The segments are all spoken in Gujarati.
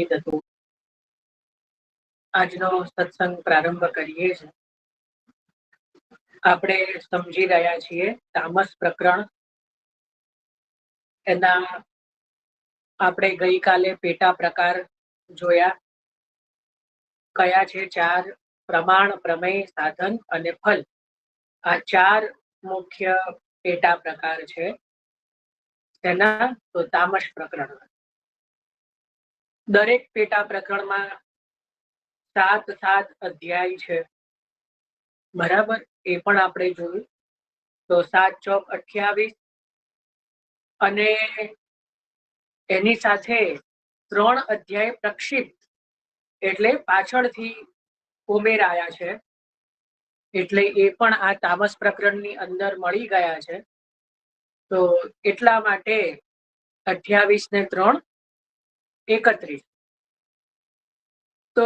હતું. આજનો સત્સંગ પ્રારંભ કરીએ છીએ. આપણે સમજી રહ્યા છીએ તામસ પ્રકરણ. એના આપણે ગઈકાલે પેટા પ્રકાર જોયા. કયા છે? 4: પ્રમાણ, પ્રમેય, સાધન અને ફલ. આ 4 મુખ્ય પેટા પ્રકાર છે તેના. તો તામસ પ્રકરણ, દરેક પેટા પ્રકરણમાં 7 અધ્યાય છે. બરાબર, એ પણ આપણે જોયું. તો 7 ચોક 28 અને એની સાથે 3 અધ્યાય પ્રક્ષિપ્ત એટલે પાછળથી ઉમેરાયા છે. એટલે એ પણ આ તામસ પ્રકરણની અંદર મળી ગયા છે. તો એટલા માટે 28 ને 3 31. તો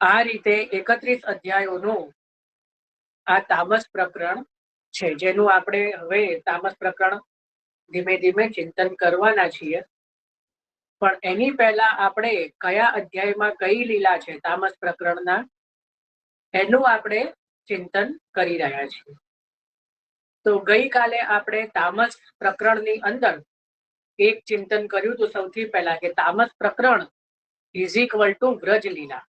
આ રીતે 31 અધ્યાયોનું આ તામસ પ્રકરણ છે, જેનું આપણે હવે તામસ પ્રકરણ ધીમે ધીમે ચિંતન કરવાના છીએ. પણ એની પહેલા આપણે કયા અધ્યાયમાં કઈ લીલા છે તામસ પ્રકરણના, એનું આપણે ચિંતન કરી રહ્યા છીએ. તો ગઈકાલે આપણે તામસ પ્રકરણની અંદર એક ચિંતન કર્યું હતું. સૌથી પહેલા કે તામસ પ્રકરણ ઇઝ ઇક્વલ ટુ વ્રજ લીલા.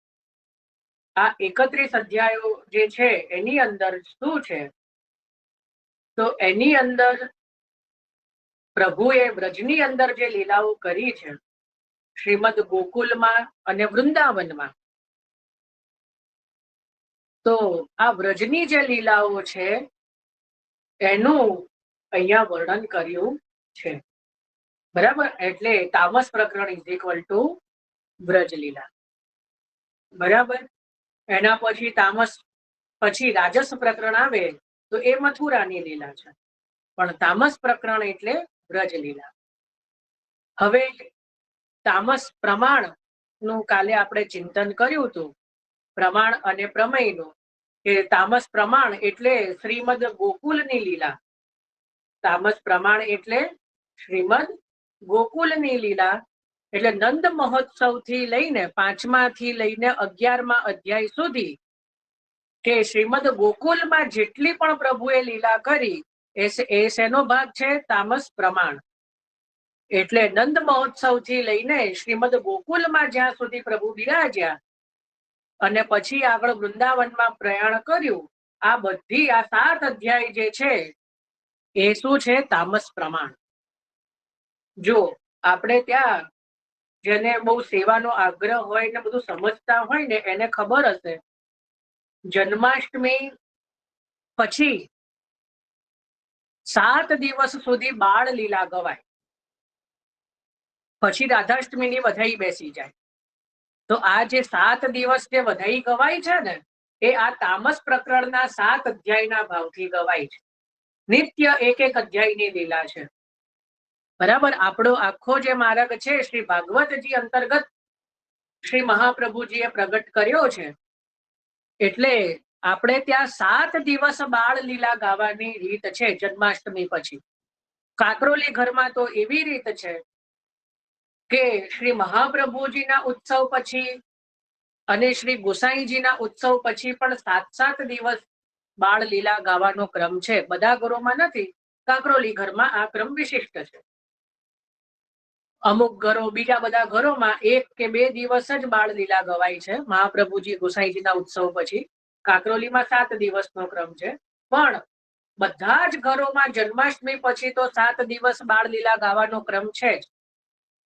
આ 31 અધ્યાયો જે છે એની અંદર શું છે? તો એની અંદર પ્રભુએ વ્રજની અંદર જે લીલાઓ કરી છે, શ્રીમદ ગોકુલમાં અને વૃંદાવનમાં, તો આ વ્રજની જે લીલાઓ છે એનું અહીંયા વર્ણન કર્યું છે. બરાબર, એટલે તામસ પ્રકરણ ઇઝ ઇક્વલ ટુ વ્રજ લીલા. બરાબર, એના પછી તામસ પછી રાજસ પ્રકરણ આવે તો એ મથુરાની લીલા છે, પણ તામસ પ્રકરણ એટલે વ્રજ લીલા. હવે તામસ પ્રમાણ નું કાલે આપણે ચિંતન કર્યું હતું, પ્રમાણ અને પ્રમેયનું, કે તામસ પ્રમાણ એટલે શ્રીમદ ગોકુલની લીલા. તામસ પ્રમાણ એટલે શ્રીમદ ગોકુલની લીલા. એટલે નંદ મહોત્સવ થી લઈને 5માથી લઈને 11મા અધ્યાય સુધી કે શ્રીમદ ગોકુલમાં જેટલી પણ પ્રભુએ લીલા કરી એ શેનો ભાગ છે? તામસ પ્રમાણ. એટલે નંદ મહોત્સવ થી લઈને શ્રીમદ ગોકુલમાં જ્યાં સુધી પ્રભુ બિરાજ્યા અને પછી આગળ વૃંદાવનમાં પ્રયાણ કર્યું, આ બધી આ 7 અધ્યાય જે છે એ શું છે? તામસ પ્રમાણ. જો આપણે ત્યાં જેને બહુ સેવાનો આગ્રહ હોય ને બધું સમજતા હોય ને એને ખબર હશે, જન્માષ્ટમી પછી 7 દિવસ સુધી બાળ લીલા ગવાય, પછી રાધાષ્ટમીની વધાઈ બેસી જાય. તો આ જે 7 દિવસ જે વધાઈ ગવાય છે ને, એ આ તામસ પ્રકરણના 7 અધ્યાયના ભાવથી ગવાય છે. નિત્ય એક અધ્યાયની લીલા છે. બરાબર, આપણો આખો જે માર્ગ છે શ્રી ભાગવતજી અંતર્ગત શ્રી મહાપ્રભુજીએ પ્રગટ કર્યો છે. એટલે આપણે ત્યાં 7 દિવસ બાળ લીલા ગાવાની રીત છે જન્માષ્ટમી પછી. કાકરોલી ઘરમાં તો એવી રીત છે કે શ્રી મહાપ્રભુજીના ઉત્સવ પછી અને શ્રી ગોસાઈજીના ઉત્સવ પછી પણ 7 દિવસ બાળ લીલા ગાવાનો ક્રમ છે. બધા ઘરોમાં નથી, કાકરોલી ઘરમાં આ ક્રમ વિશિષ્ટ છે. અમુક ઘરો, બીજા બધા ઘરોમાં 1 કે 2 દિવસ જ બાળ લીલા ગવાય છે મહાપ્રભુજી ગોસાઈજીના ઉત્સવ પછી. કાકરોલીમાં 7 દિવસનો ક્રમ છે. પણ બધા જ ઘરોમાં જન્માષ્ટમી પછી તો 7 દિવસ બાળ લીલા ગાવાનો ક્રમ છે જ.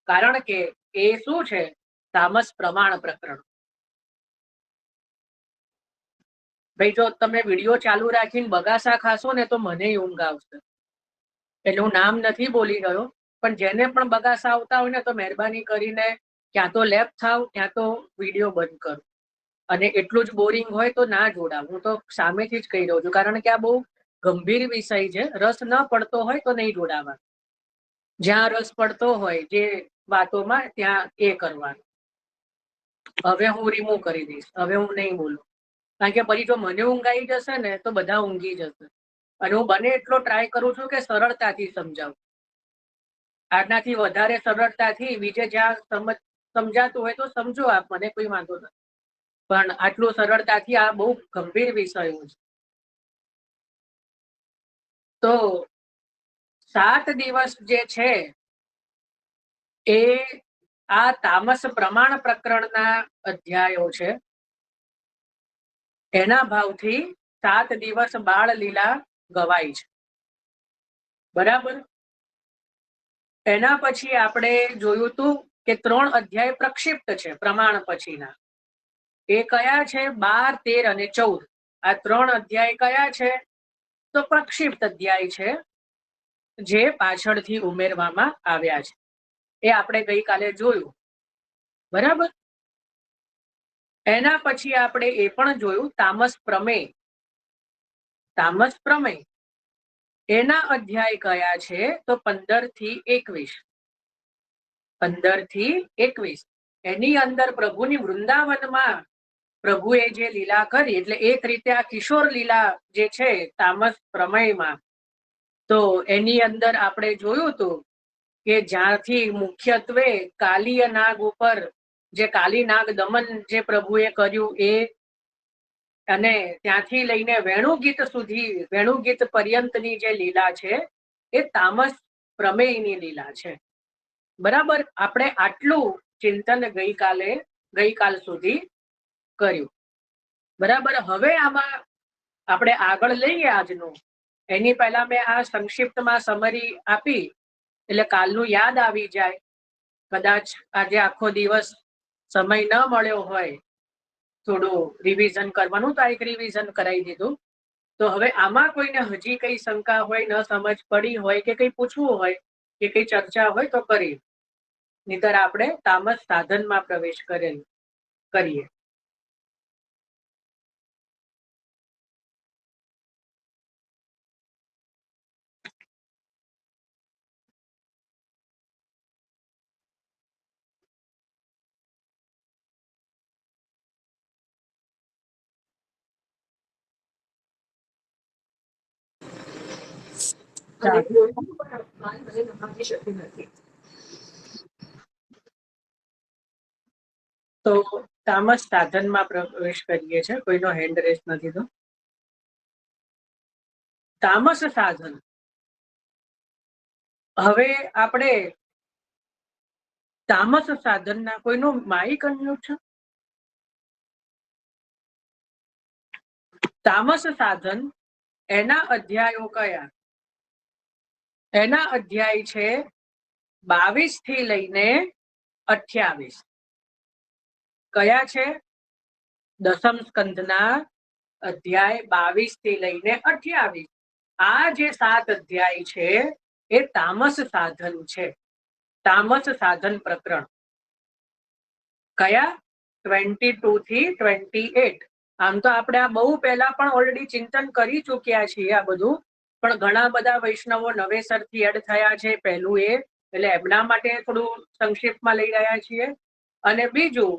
કારણ કે એ શું છે? તામસ પ્રમાણ પ્રકરણ. ભાઈ, જો તમે વિડીયો ચાલુ રાખીને બગાસા ખાશો ને તો મને ઊંઘ આવશે. એટલે હું નામ નથી બોલી રહ્યો, પણ જેને પણ બગાસા આવતા હોય ને તો મહેરબાની કરીને ક્યાં તો લેફ્ટ થાવ, ક્યાં તો વિડીયો બંધ કરો. અને એટલું જ બોરિંગ હોય તો ના જોડાવ. હું તો સામેથી જ કહી રહ્યો છું, કારણ કે આ બહુ ગંભીર વિષય છે. રસ ન પડતો હોય તો નહીં જોડાવા. જ્યાં રસ પડતો હોય જે વાતોમાં, ત્યાં એ કરવાનું. હવે હું રિમૂવ કરી દઈશ, હવે હું નહીં બોલું. કારણ કે પછી જો મને ઊંઘ આવી જશે ને તો બધા ઊંઘી જશે. અને હું બને એટલો ટ્રાય કરું છું કે સરળતાથી સમજાવું. આનાથી વધારે સરળતાથી બીજે જ્યાં સમજાતું હોય તો સમજો આપ, મને કોઈ વાંધો નથી, પણ આટલું સરળતાથી આ બહુ ગંભીર વિષયો છે. તો 7 દિવસ જે છે એ આ તામસ પ્રમાણ પ્રકરણના અધ્યાયો છે. એના ભાવથી 7 દિવસ બાળ લીલા ગવાય છે. બરાબર. એના પછી આપણે જોયું હતું કે 3 અધ્યાય પ્રક્ષિપ્ત છે પ્રમાણ પછીના. એ કયા છે? 12, 13 અને 14. આ 3 અધ્યાય કયા છે? તો પ્રક્ષિપ્ત અધ્યાય છે, જે પાછળથી ઉમેરવામાં આવ્યા છે. એ આપણે ગઈકાલે જોયું. બરાબર. એના પછી આપણે એ પણ જોયું તામસ પ્રમેય. તામસ પ્રમેય એના અધ્યાય કયા છે? તો 15 થી 21. 15 થી 21. એની અંદર પ્રભુની વૃંદાવનમાં પ્રભુએ જે લીલા કરી, એટલે એક રીતે આ કિશોર લીલા જે છે તામસ પ્રમેયમાં, તો એની અંદર આપણે જોયું હતું કે જ્યાંથી મુખ્યત્વે કાલીય નાગ ઉપર જે કાલી નાગ દમન જે પ્રભુએ કર્યું એ, અને ત્યાંથી લઈને વેણુગીત સુધી, વેણુગીત પર્યંતની જે લીલા છે એ તામસ પ્રમેયની લીલા છે. બરાબર. આપણે આટલું ચિંતન ગઈકાલ સુધી કર્યું. બરાબર. હવે આમાં આપણે આગળ લઈએ આજનું. એની પહેલા મેં આ સંક્ષિપ્તમાં સમરી આપી, એટલે કાલનું યાદ આવી જાય. કદાચ આજે આખો દિવસ સમય ન મળ્યો હોય થોડું રિવિઝન કરવાનું, તો એક રિવિઝન કરાવી દીધું. તો હવે આમાં કોઈને હજી કઈ શંકા હોય, ન સમજ પડી હોય કે કઈ પૂછવું હોય કે કઈ ચર્ચા હોય તો કરી, નહીતર આપણે તામસ સાધનમાં પ્રવેશ કરીએ. તો તામસ સાધનમાં પ્રવેશ કરીએ છીએ. કોઈનો હેન્ડ રેસ નથી. તો તામસ સાધન. હવે આપણે તામસ સાધનના કોઈનું માઇક અનમ્યુટ છે? તામસ સાધન એના અધ્યાયો કયા? એના અધ્યાય છે 22 થી લઈને 28. કયા છે? દસમ સ્કંધના અધ્યાય 22 થી લઈને 28. આ જે 7 અધ્યાય છે એ તામસ સાધન છે. તામસ સાધન પ્રકરણ કયા? 22 થી 28. આમ તો આપણે આ બહુ પહેલા પણ ઓલરેડી ચિંતન કરી ચૂક્યા છીએ આ બધું, પણ ઘણા બધા વૈષ્ણવો નવેસરથી એડ થયા છે. પહેલું એ, એટલે એમના માટે થોડું સંક્ષિપ્તમાં લઈ રહ્યા છીએ. અને બીજું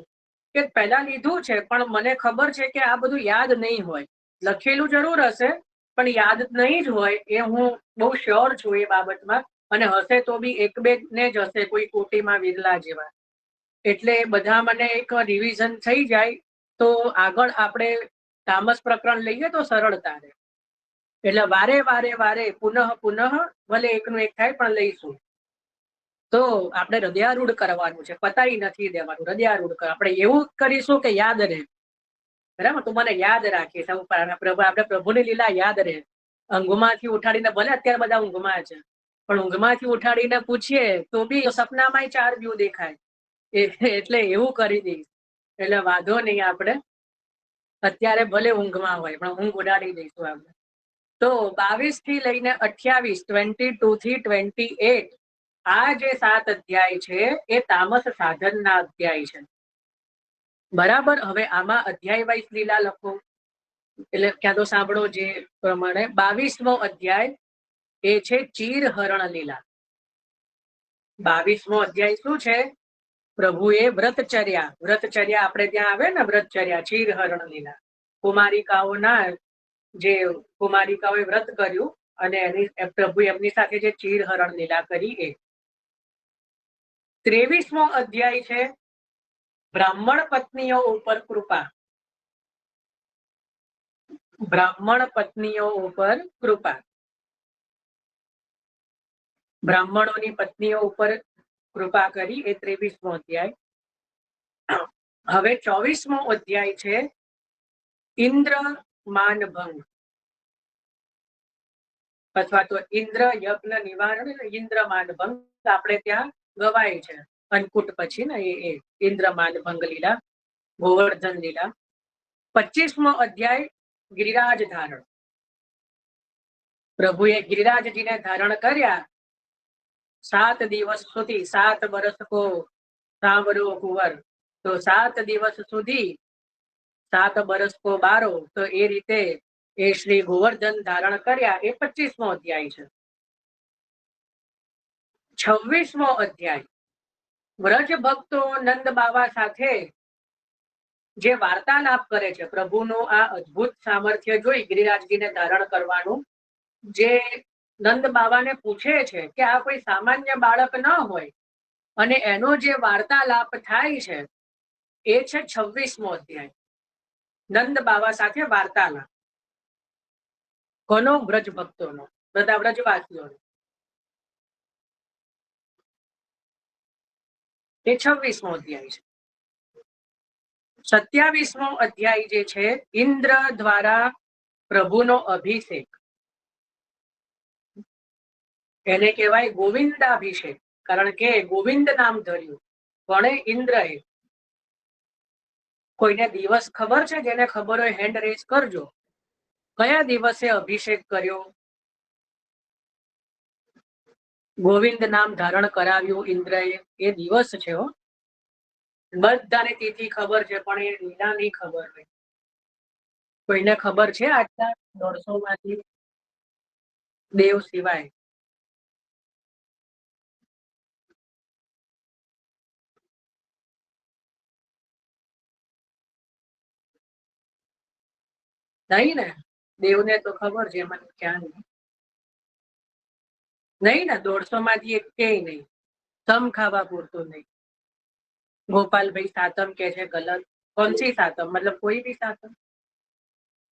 કે પહેલા લીધું છે પણ મને ખબર છે કે આ બધું યાદ નહીં હોય. લખેલું જરૂર હશે પણ યાદ નહીં જ હોય, એ હું બહુ શ્યોર છું એ બાબતમાં. અને હશે તો બી એક બે ને જ હશે, કોઈ કોટીમાં વિરલા જેવા. એટલે બધા મને એક રિવિઝન થઈ જાય તો આગળ આપણે તામસ પ્રકરણ લઈએ તો સરળતા રહે. એટલે વારે પુનઃ ભલે એકનું એક થાય પણ લઈશું. તો આપણે હૃદયારૂઢ કરવાનું છે, પતાઈ નથી દેવાનું. હૃદયારૂઢ આપણે એવું કરીશું કે યાદ રહે. બરાબર. તું મને યાદ રાખીશ. આપણે પ્રભુની લીલા યાદ રહે. ઊંઘમાંથી ઉઠાડીને, ભલે અત્યારે બધા ઊંઘમાં છે, પણ ઊંઘમાંથી ઉઠાડીને પૂછીએ તો બી સપનામાં 4 વ્યૂ દેખાય. એટલે એવું કરી દઈશ. એટલે વાંધો નહીં. આપણે અત્યારે ભલે ઊંઘમાં હોય પણ ઊંઘ ઉડાડી દઈશું આપણે. તો 22 થી લઈને 28, 22 થી 28, આ જે 7 અધ્યાય છે એ તામસ સાધનના અધ્યાય છે. બરાબર. હવે આમાં અધ્યાય વાઇઝ લીલા લખો, એટલે ક્યાં તો સાંભળો જે પ્રમાણે. 22મો અધ્યાય એ છે ચીરહરણ લીલા. 22મો અધ્યાય શું છે? પ્રભુએ વ્રતચર્યા આપણે ત્યાં આવે ને, વ્રતચર્યા, ચીરહરણ લીલા. કુમારિકાઓએ વ્રત કર્યું અને પ્રભુ એમની સાથે જે ચીરહરણ લીલા કરી એ. 23મો અધ્યાય છે બ્રાહ્મણ પત્નીઓ ઉપર કૃપા. બ્રાહ્મણ પત્નીઓ ઉપર કૃપા. બ્રાહ્મણોની પત્નીઓ ઉપર કૃપા કરી એ 23મો અધ્યાય. હવે 24મો અધ્યાય છે ઇન્દ્ર માનભંગ અથવા તો ઇન્દ્ર યજ્ઞ નિવારણ. ઇન્દ્ર માનભંગ આપણે ત્યાં ગવાય છે અન્નકૂટ પછી ને એ ઇન્દ્ર માનભંગ લીલા, ગોવર્ધન લીલા. 25મો અધ્યાય ગિરિરાજ ધારણ. પ્રભુએ ગિરિરાજજીને ધારણ કર્યા 7 દિવસ સુધી. 7 બરસ કો સાંવરો કુંવર, તો 7 દિવસ સુધી 7 બરસ કો બારો, તો એ રીતે એ શ્રી ગોવર્ધન ધારણ કર્યા. એ 25મો અધ્યાય છે. 26મો અધ્યાય વ્રજ ભક્તો નંદ બાવા સાથે જે વાર્તાલાપ કરે છે. પ્રભુનું આ અદ્ભુત સામર્થ્ય જોઈ ગિરિરાજજીને ધારણ કરવાનું, જે નંદ બાવાને પૂછે છે કે આ કોઈ સામાન્ય બાળક ન હોય, અને એનો જે વાર્તાલાપ થાય છે એ છે 26મો અધ્યાય. નંદ બાવા સાથે વાર્તાલાપ. કોનો? વ્રજ ભક્તોનો, બધા વ્રજવાસીઓનો. એ 26મો અધ્યાય છે. 27મો અધ્યાય જે છે ઇન્દ્ર દ્વારા પ્રભુનો અભિષેક. એને કહેવાય ગોવિંદાભિષેક, કારણ કે ગોવિંદ નામ ધર્યું. કોણે? ઇન્દ્રએ. કોઈને દિવસ ખબર છે? જેને ખબર હોય હેન્ડ રેઝ કરજો. કયા દિવસે અભિષેક કર્યો? ગોવિંદ નામ ધારણ કરાવ્યું ઇન્દ્રએ. એ દિવસ છે હો. બધાને તિથિ ખબર છે, પણ એ લીલા નહીં ખબર હોય. કોઈને ખબર છે આટલા 150 માંથી? દેવ સિવાય. નહીં ને? દેવને તો ખબર છે, મને ક્યાં નહીં ને. 150 માંથી એક કે નહીં. સમ ખાવા પૂરતું નહીં. ગોપાલભાઈ સાતમ કે છે ગલત. કોણસી સાતમ? મતલબ કોઈ બી સાતમ?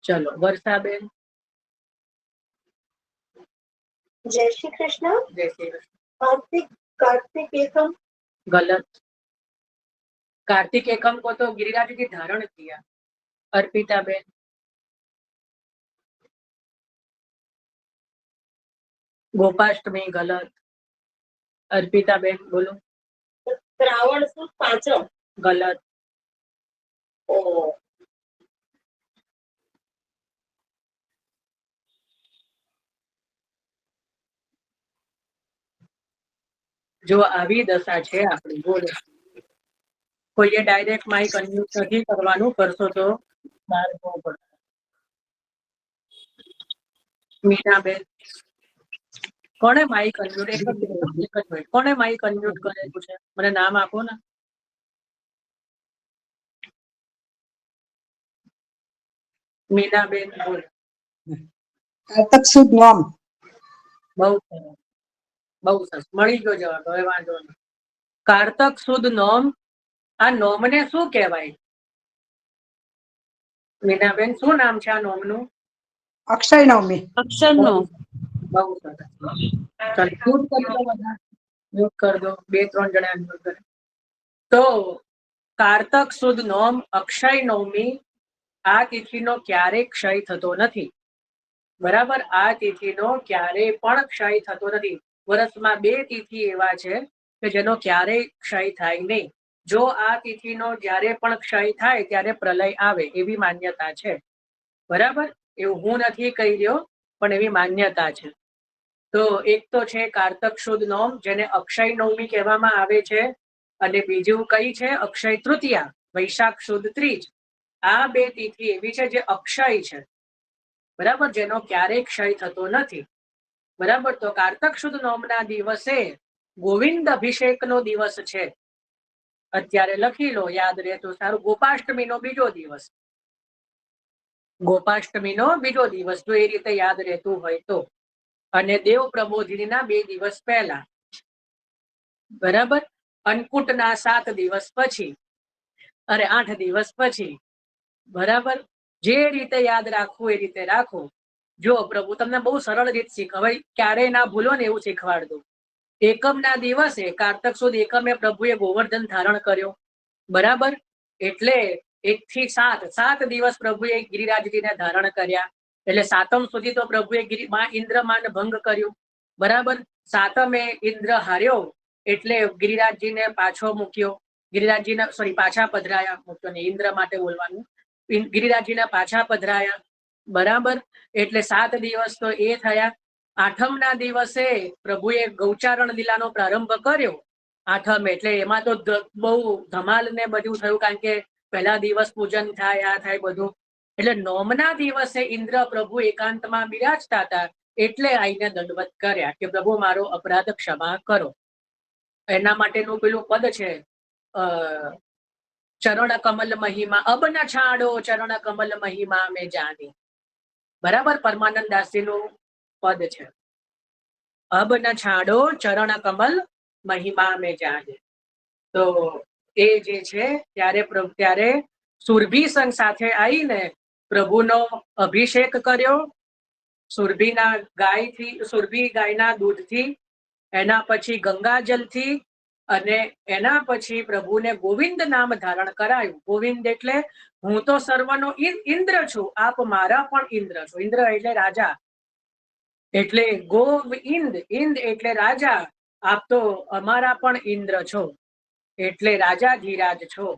ચલો વર્ષાબેન. जय श्री कृष्ण. જય શ્રી કૃષ્ણ. कार्तिक एकम. गलत. कार्तिक एकम को तो गिरिराज जी धारण किया. अर्पिता बेन. गोपाष्टमी गलत. अर्पिता बेन बोलो. श्रावण सुद पांचम. गलत. જો આવી દશા છે આપણી. બોલો. કોઈએ ડાયરેક્ટ માઇક અનમ્યુટ નથી કરવાનું, કરશો તો બહાર જવું પડશે. મીનાબેન. કોને માઇક અનમ્યુટ? એક જ મિનિટ. કોને માઇક અનમ્યુટ કરેલું છે? મને નામ આપો ને. મીનાબેન બોલ. કાર્તક સુદ નોમ. બહુ સરસ, બહુ સરસ. મળી ગયો જવાબ. હવે વાંધો નહીં. કાર્તક સુદ નોમ. આ નોમને શું કહેવાય? મીનાબેન શું નામ છે આ નોમનું? અક્ષય નવમી. अक्षर नो. બહુ સરસ. ચાલો મ્યુટ કરી દો બધા. મ્યુટ કરી દો. 2-3 જણા મ્યુટ કરે. તો કાર્તક સુદ નોમ અક્ષય નવમી, આ તિથિનો ક્યારેય ક્ષય થતો નથી. બરાબર? આ તિથિનો ક્યારેય પણ ક્ષય થતો નથી. વર્ષમાં 2 તિથિ એવા છે કે જેનો ક્યારેય ક્ષય થાય નહીં. જો આ તિથિનો જ્યારે પણ ક્ષય થાય ત્યારે પ્રલય આવે, એવી માન્યતા છે. બરાબર? એવું હું નથી કહી રહ્યો, પણ એવી માન્યતા છે. તો એક તો છે કાર્તક સુદ નોમ, જેને અક્ષય નવમી કહેવામાં આવે છે, અને બીજું કઈ છે? અક્ષય તૃતીયા, વૈશાખ સુદ ત્રીજ. આ 2 તિથિ એવી છે જે અક્ષય છે. બરાબર? જેનો ક્યારેય ક્ષય થતો નથી. બરાબર? તો કાર્તક સુદ નોમના દિવસે ગોવિંદ અભિષેકનો દિવસ છે. અત્યારે લખી લો, યાદ રહે તો સારું. ગોપાષ્ટમીનો બીજો દિવસ. ગોપાષ્ટમીનો બીજો દિવસ, જો એ રીતે યાદ રહેતું હોય તો. અને દેવ પ્રબોધિનીના 2 દિવસ પહેલા. બરાબર? અન્નકૂટના 7 દિવસ પછી, અરે 8 દિવસ પછી. બરાબર, જે રીતે યાદ રાખવું એ રીતે રાખો. જો પ્રભુ તમને બહુ સરળ રીત શીખવાય, ક્યારેય ના ભૂલો ને એવું શીખવાડ દો. એકમના દિવસે કારતક સુદ એકમે પ્રભુએ ગોવર્ધન ધારણ કર્યો. બરાબર, એટલે 1 થી 7 દિવસ પ્રભુએ ગિરિરાજજીને ધારણ કર્યા. એટલે 7મ સુધી તો પ્રભુએ ઇન્દ્રમાન ભંગ કર્યું. બરાબર, 7મે ઇન્દ્ર હાર્યો એટલે ગિરિરાજજીને પાછો મૂક્યો. ગિરિરાજજીને પાછા પધરાયા, મૂક્યો ને ઇન્દ્ર માટે બોલવાનું. ગિરિરાજજીને પાછા પધરાયા. બરાબર, એટલે 7 દિવસ તો એ થયા. 8મના દિવસે પ્રભુએ ગૌચારણ લીલાનો પ્રારંભ કર્યો. 8મ એટલે એમાં તો બહુ ધમાલ ને બધું થયું, કારણ કે પહેલા દિવસ પૂજન થાય, આ થાય બધું. એટલે 9મના દિવસે ઇન્દ્ર પ્રભુ એકાંતમાં બિરાજતા હતા, એટલે આઈને દંડવત કર્યા કે પ્રભુ મારો અપરાધ ક્ષમા કરો. એના માટેનું પેલું પદ છે, ચરણ કમલ મહિમા અબ ન છાડો, ચરણ કમલ મહિમા મેં જાની. બરાબર, પરમાનંદ દાસીનું પદ છે, અબ ન છાડો ચરણ કમલ મહિમા મેં જાની. તો એ જે છે ત્યારે સુરભી સંઘ સાથે આવીને પ્રભુનો અભિષેક કર્યો. સુરભી ગાયના દૂધથી, એના પછી ગંગાજલથી, અને એના પછી પ્રભુને ગોવિંદ નામ ધારણ કરાયું. ગોવિંદ એટલે હું તો સર્વનો ઇન્દ્ર છું, આપ મારા પણ ઇન્દ્ર છો. ઇન્દ્ર એટલે રાજા, એટલે ગોવિંદ, ઇન્દ એટલે રાજા, આપ તો અમારા પણ ઇન્દ્ર છો, એટલે રાજાધિરાજ છો.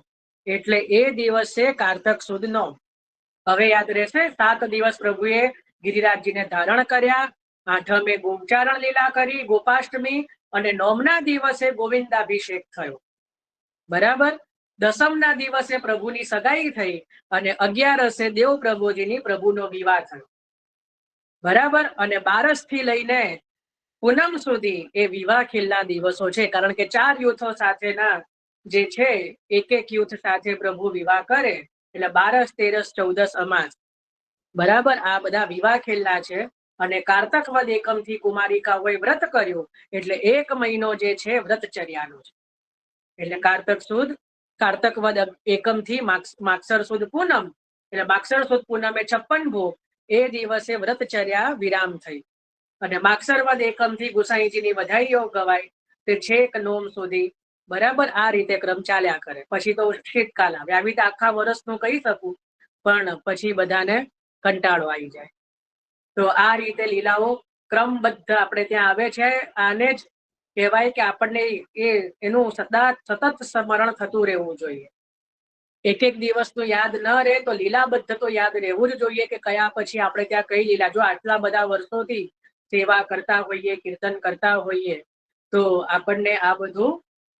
એટલે એ દિવસે કારતક સુદનો, હવે યાદ રહેશે, 7 દિવસ પ્રભુએ ગિરિરાજજીને ધારણ કર્યા. 8મે ગોચારણ લીલા કરી, ગોપાષ્ટમી, અને 9મના દિવસે ગોવિંદાભિષેક થયો. બરાબર, 10મના દિવસે પ્રભુની સગાઈ થઈ, અને 11સે દેવ પ્રભુજીની પ્રભુનો વિવાહ થયો. બરાબર, અને 12 થી લઈને પૂનમ સુધી એ વિવાહ ખીલના દિવસો છે, કારણ કે 4 યુથો સાથેના જે છે, એક યુથ સાથે પ્રભુ વિવાહ કરે, એટલે 12, 13, 14 અમાસ. બરાબર, આ બધા વિવાહ ખેલના છે. અને કારતક વદ એકમથી કુમારિકાઓએ વ્રત કર્યું, એટલે 1 મહિનો જે છે વ્રતચર્યાનો છે. એટલે કારતક વદ એકમથી માગસર સુદ પૂનમ, એટલે માગસર સુદ પૂનમે 56 ભોગ, એ દિવસે વ્રતચર્યા વિરામ થઈ. અને માગસર વદ એકમથી ગુસાઈજીની વધાઈઓ ગવાય તે છેક નોમ સુધી. બરાબર, આ રીતે ક્રમ ચાલ્યા કરે. પછી તો શીતકાલ આવે. આવી રીતે આખા વર્ષનું કહી શકું, પણ પછી બધાને કંટાળો આવી જાય. તો આ રીતે લીલાઓ ક્રમબદ્ધ આપણે ત્યાં આવે છે. આને જ કહેવાય કે આપણને એનું સતત સ્મરણ થતું રહેવું જોઈએ. એક દિવસનું યાદ ન રહે તો લીલાબદ્ધ તો યાદ રહેવું જ જોઈએ, કે કયા પછી આપણે ત્યાં કઈ લીલા. જો આટલા બધા વર્ષોથી સેવા કરતા હોઈએ, કીર્તન કરતા હોઈએ, તો આપણને આ બધું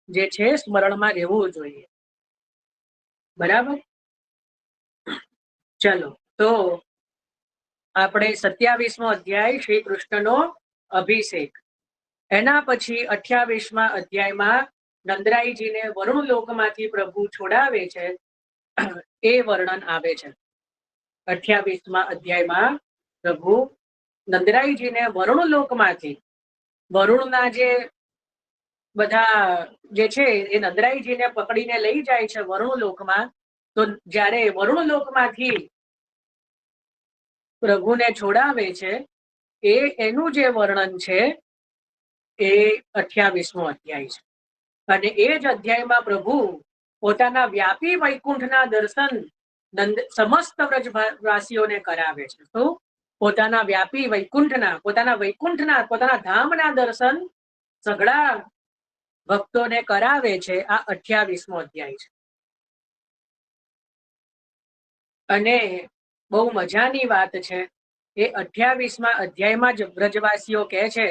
જે છે સ્મરણમાં રહેવું જોઈએ. બરાબર, ચલો તો આપણે 27મો અધ્યાય શ્રી કૃષ્ણનો અભિષેક. એના પછી 28મા અધ્યાયમાં નંદરાઈજીને વરુણ લોકમાંથી પ્રભુ છોડાવે છે, એ વર્ણન આવે છે. 28મા અધ્યાયમાં પ્રભુ નંદરાઈજીને વરુણ લોકમાંથી, વરુણના જે બધા જે છે એ નંદરાઈજીને પકડીને લઈ જાય છે વરુણ લોકમાં. તો જ્યારે વરુણ લોકમાંથી પ્રભુને છોડાવે છે, એનું જે વર્ણન છે એ 28મો અધ્યાય છે. અને એ જ અધ્યાયમાં પ્રભુ પોતાના વ્યાપી વૈકુંઠના દર્શન સમસ્ત વ્રજવાસીઓને કરાવે છે. તો પોતાના વ્યાપી વૈકુંઠના, પોતાના ધામના દર્શન સઘળા ભક્તોને કરાવે છે. આ 28મો અધ્યાય છે. અને બહુ મજાની વાત છે, એ 28મા અધ્યાયમાં જ વ્રજવાસીઓ કહે છે,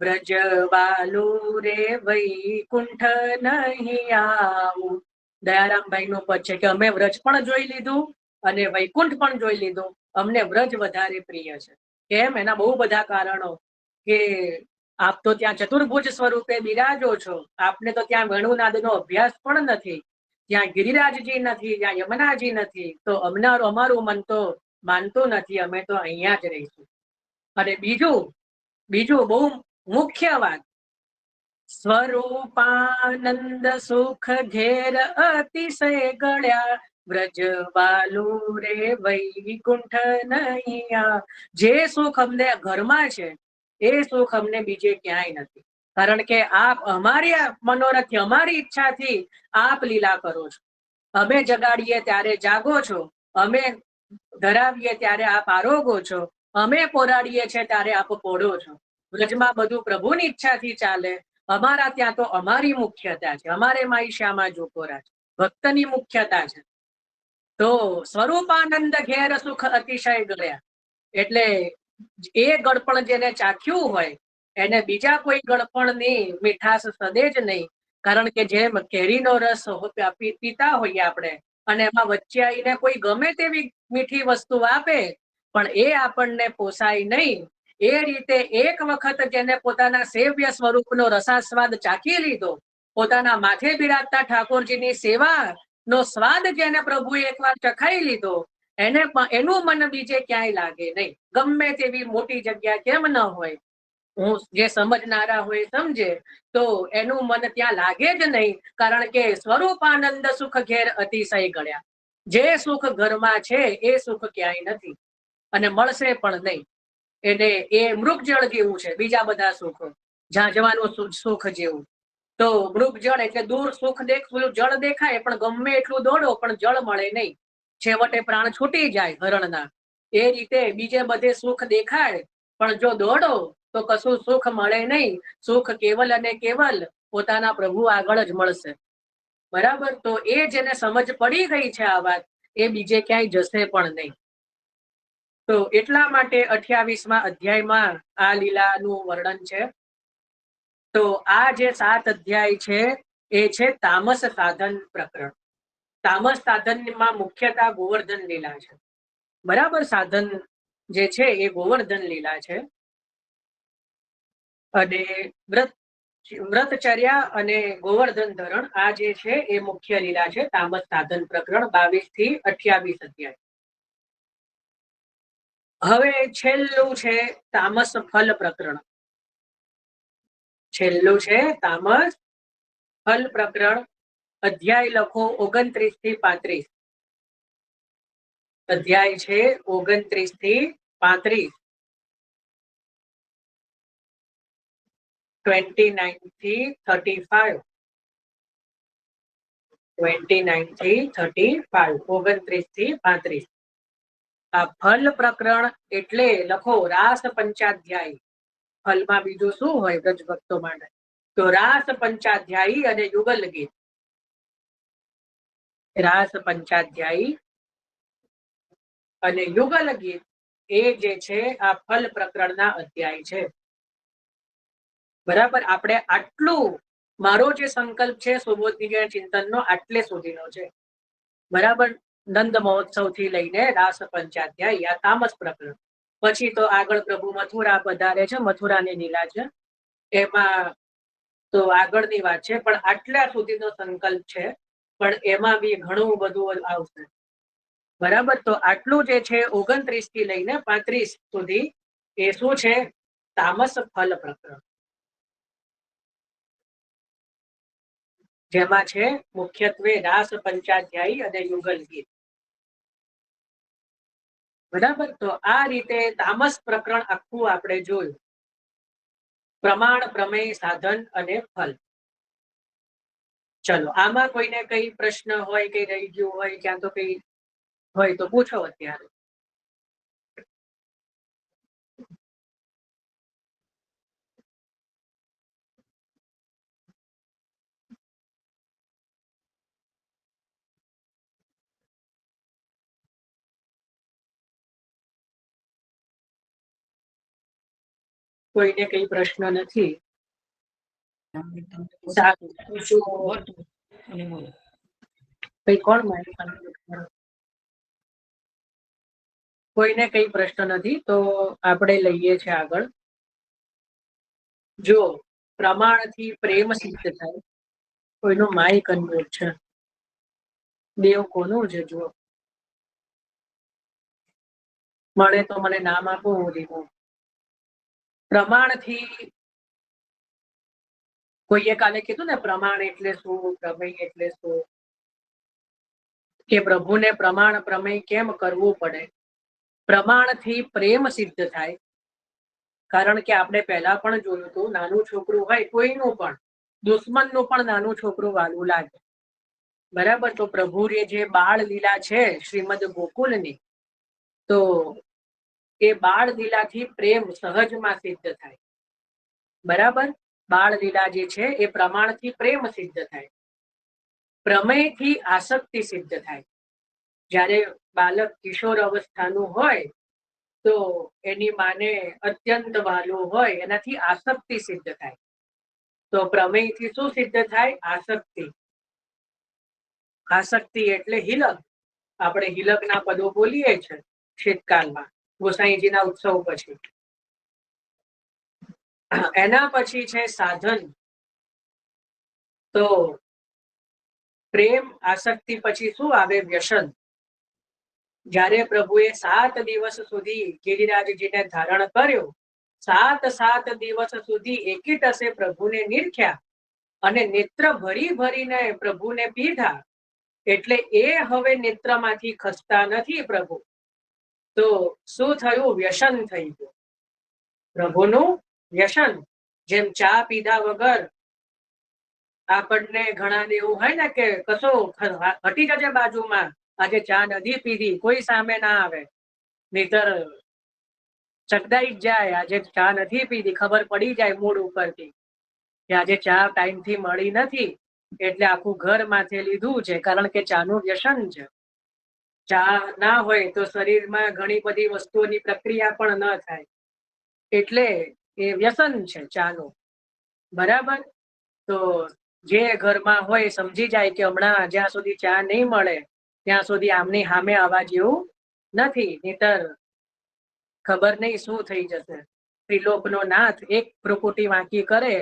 વ્રજવાલુ રે વૈકુંઠ નહીં આવું. દયારામભાઈ નું પદ છે કે અમે વ્રજ પણ જોઈ લીધું અને વૈકુંઠ પણ જોઈ લીધું, અમને વ્રજ વધારે પ્રિય છે. કેમ? એના બહુ બધા કારણો, કે આપ તો ત્યાં ચતુર્ભુજ સ્વરૂપે બિરાજો છો, આપને તો ત્યાં વેણુનાદનો અભ્યાસ પણ નથી, ત્યાં ગિરિરાજજી નથી, ત્યાં યમુનાજી નથી, તો અમારું મન તો માનતું નથી, અમે તો અહીંયા જ રહીશું. અને બીજું બહુ મુખ્ય વાત, સ્વરૂપાનંદ સુખ ઘેર અતિશય ગળ્યા, વ્રજવાલુ રે વૈકુંઠ નૈયા. જે સુખ અમને ઘરમાં છે એ સુખ અમને બીજે ક્યાંય નથી, કારણ કે આપ અમારી મનોરથ અમારી ઈચ્છાથી આપ લીલા કરો છો. અમે જગાડીએ ત્યારે જાગો છો, અમે ધરાવીએ ત્યારે આપ આરોગો છો, અમે પોરાડીએ છીએ ત્યારે આપ પોડો છો. વ્રજમાં બધું પ્રભુની ઈચ્છાથી ચાલે. અમારા ત્યાં તો અમારી મુખ્યતા છે, અમારે માઈ શ્યામા જોકોરા છે, ભક્તની મુખ્યતા છે. તો સ્વરૂપાનંદ ઘેર સુખ અતિશય ગળ્યા, એટલે એ ગળપણ જેને ચાખ્યું હોય એને બીજા કોઈ ગળપણની મીઠાશ સદે જ નહીં. કારણ કે જેમ કેરીનો રસ પીતા હોઈએ આપણે, અને એમાં વચ્ચે આવીને કોઈ ગમે તેવી મીઠી વસ્તુ આપે પણ એ આપણને પોસાય નહીં, એ રીતે એક વખત જેને પોતાના સેવ્ય સ્વરૂપનો રસાસ્વાદ ચાખી લીધો, પોતાના માથે બિરાજતા ઠાકોરજીની સેવા નો સ્વાદ જેને પ્રભુએ એકવાર ચખાઈ લીધો, એને એનું મન બીજે ક્યાંય લાગે નહીં. ગમે તેવી મોટી જગ્યા કેમ ન હોય, હું જે સમજનારા હોય સમજે તો એનું મન ત્યાં લાગે જ નહીં. કારણ કે સ્વરૂપાનંદ સુખ ઘેર અતિશય ગળ્યા. જે સુખ ઘરમાં છે એ સુખ ક્યાંય નથી અને મળશે પણ નહીં. એને એ મૃગજળ જેવું છે, બીજા બધા સુખો ઝાંઝવાનું સુખ જેવું. તો મૃગજળ એટલે દૂર સુખ જળ દેખાય પણ ગમે એટલું દોડો પણ જળ મળે નહીં, છેવટે પ્રાણ છૂટી જાય હરણના. એ રીતે બીજે બધે સુખ દેખાય પણ જો દોડો તો કશું સુખ મળે નહીં. સુખ કેવલ અને કેવલ પોતાના પ્રભુ આગળ જ મળશે. બરાબર. તો એ જેને સમજ પડી ગઈ છે આ વાત, એ બીજે ક્યાંય જશે પણ નહીં. તો એટલા માટે 28મા અધ્યાયમાં આ લીલાનું વર્ણન છે. તો આ જે 7 અધ્યાય છે એ છે તામસ સાધન પ્રકરણ. તામસ સાધનમાં મુખ્યતઃ ગોવર્ધન લીલા છે. બરાબર. સાધન જે છે એ ગોવર્ધન લીલા છે, અને વ્રતચર્યા અને ગોવર્ધન ધરણ આ જે છે એ મુખ્ય લીલા છે. તામસ સાધન પ્રકરણ 22 થી 28 અધ્યાય. હવે છેલ્લું છે તામસ ફલ પ્રકરણ. છેલ્લું છે તામસ ફલ પ્રકરણ. અધ્યાય લખો 29 થી 35. અધ્યાય છે 29 થી 35. 29 થી 35. 29 થી 35. 29 થી 35. આ ફલ પ્રકરણ એટલે લખો રાસ પંચાધ્યાયી. ફલમાં બીજું શું હોય વ્રજ ભક્તો માટે? તો રાસ પંચાધ્યાયી અને યુગલ ગીત. રાસ પંચાધ્યાયી અને યુગલ ગીત એ જે છે આ ફલ પ્રકરણના અધ્યાય છે. બરાબર. આપણે આટલું, મારો જે સંકલ્પ છે સુબોધની ચિંતનનો આટલે સુધીનો છે. બરાબર. નંદ મહોત્સવ થી લઈને રાસ પંચાધ્યાય આ તામસ પ્રકરણ. પછી તો આગળ પ્રભુ મથુરા પધારે છે, મથુરાની લીલા છે, એમાં તો આગળની વાત છે. પણ આટલા સુધીનો સંકલ્પ છે, પણ એમાં બી ઘણું બધું આવશે. બરાબર. તો આટલું જે છે 29 થી લઈને 35 સુધી એ શું છે? તામસ ફલ પ્રકરણ. જેમાં છે મુખ્યત્વે રાસ પંચાધ્યાયી અને યુગલ ગીત. બરાબર. તો આ રીતે તામસ પ્રકરણ આખું આપણે જોયું. પ્રમાણ, પ્રમેય, સાધન અને ફલ. ચલો, આમાં કોઈને કઈ પ્રશ્ન હોય, કઈ રહી ગયું હોય, ક્યાં તો કઈ હોય તો પૂછો અત્યારે. કોઈને કઈ પ્રશ્ન નથી? કઈ કોણ કોઈને કઈ પ્રશ્ન નથી તો આપણે લઈએ છીએ આગળ. જો પ્રમાણથી પ્રેમ સિદ્ધ થાય. કોઈનું માઇક અનમ્યુટ છે. દેવ કોનું છે? જુઓ, મળે તો મને નામ આપો, હું લીધું. પ્રમાણથી કોઈએ કાલે કીધું ને પ્રમાણ એટલે શું, પ્રમેય એટલે શું, કે પ્રભુને પ્રમાણ પ્રમેય કેમ કરવું પડે. પ્રમાણથી પ્રેમ સિદ્ધ થાય. કારણ કે આપણે પહેલા પણ જોયું હતું, નાનું છોકરું હોય કોઈનું પણ, દુશ્મનનું પણ નાનું છોકરું વાલું લાગે. બરાબર. તો પ્રભુએ જે બાળ લીલા છે શ્રીમદ ગોકુલની, તો એ બાળ લીલાથી પ્રેમ સહજમાં સિદ્ધ થાય. બરાબર. બાળ લીલા જે છે એ પ્રમાણથી પ્રેમ સિદ્ધ થાય. પ્રમેયથી આસક્તિ સિદ્ધ થાય. જ્યારે બાલક કિશોર અવસ્થાનું હોય તો એની માને અત્યંત વાલું હોય, એનાથી આસક્તિ સિદ્ધ થાય. તો પ્રમેયથી શું સિદ્ધ થાય? આસક્તિ. આસક્તિ એટલે હિલક. આપણે હિલકના પદો બોલીએ છીએ શીતકાલમાં ગોસાઈજીના ઉત્સવ પછી. એના પછી છે સાધન. તો પ્રેમ આસક્તિ પછી શું આવે? વ્યસન. જ્યારે પ્રભુએ 7 દિવસ સુધી ગિરિરાજજીને ધારણ કર્યો, 7 દિવસ સુધી એકી પ્રભુને નિરખ્યા અને નેત્ર ભરી ભરીને પ્રભુને પીધા, એટલે એ હવે નેત્રમાંથી ખસતા નથી પ્રભુ. તો શું થયું? વ્યસન થઈ ગયું. પ્રભુનું વ્યસન. જેમ ચા પીધા વગર આપણને ઘણા એવું હોય ને કે કશો હટી જજે બાજુમાં, આજે ચા નથી પીધી, કોઈ સામે ના આવે, નહીતર ચકદાઈ જ જાય. આજે ચા નથી પીધી, ખબર પડી જાય મૂડ ઉપરથી કે આજે ચા ટાઈમથી મળી નથી, એટલે આખું ઘર માથે લીધું છે, કારણ કે ચાનું વ્યસન છે. ચા ના હોય તો શરીરમાં ઘણી બધી વસ્તુઓની પ્રક્રિયા પણ ન થાય, એટલે એ વ્યસન છે ચાનું. બરાબર. તો જે ઘરમાં હોય સમજી જાય કે હમણાં જ્યાં સુધી ચા નહીં મળે ત્યાં સુધી આમની સામે આવવા જેવું નથી, નહીતર ખબર નહીં શું થઈ જશે. ત્રિલોકનો નાથ એક પ્રકૃતિ વાંકી કરે,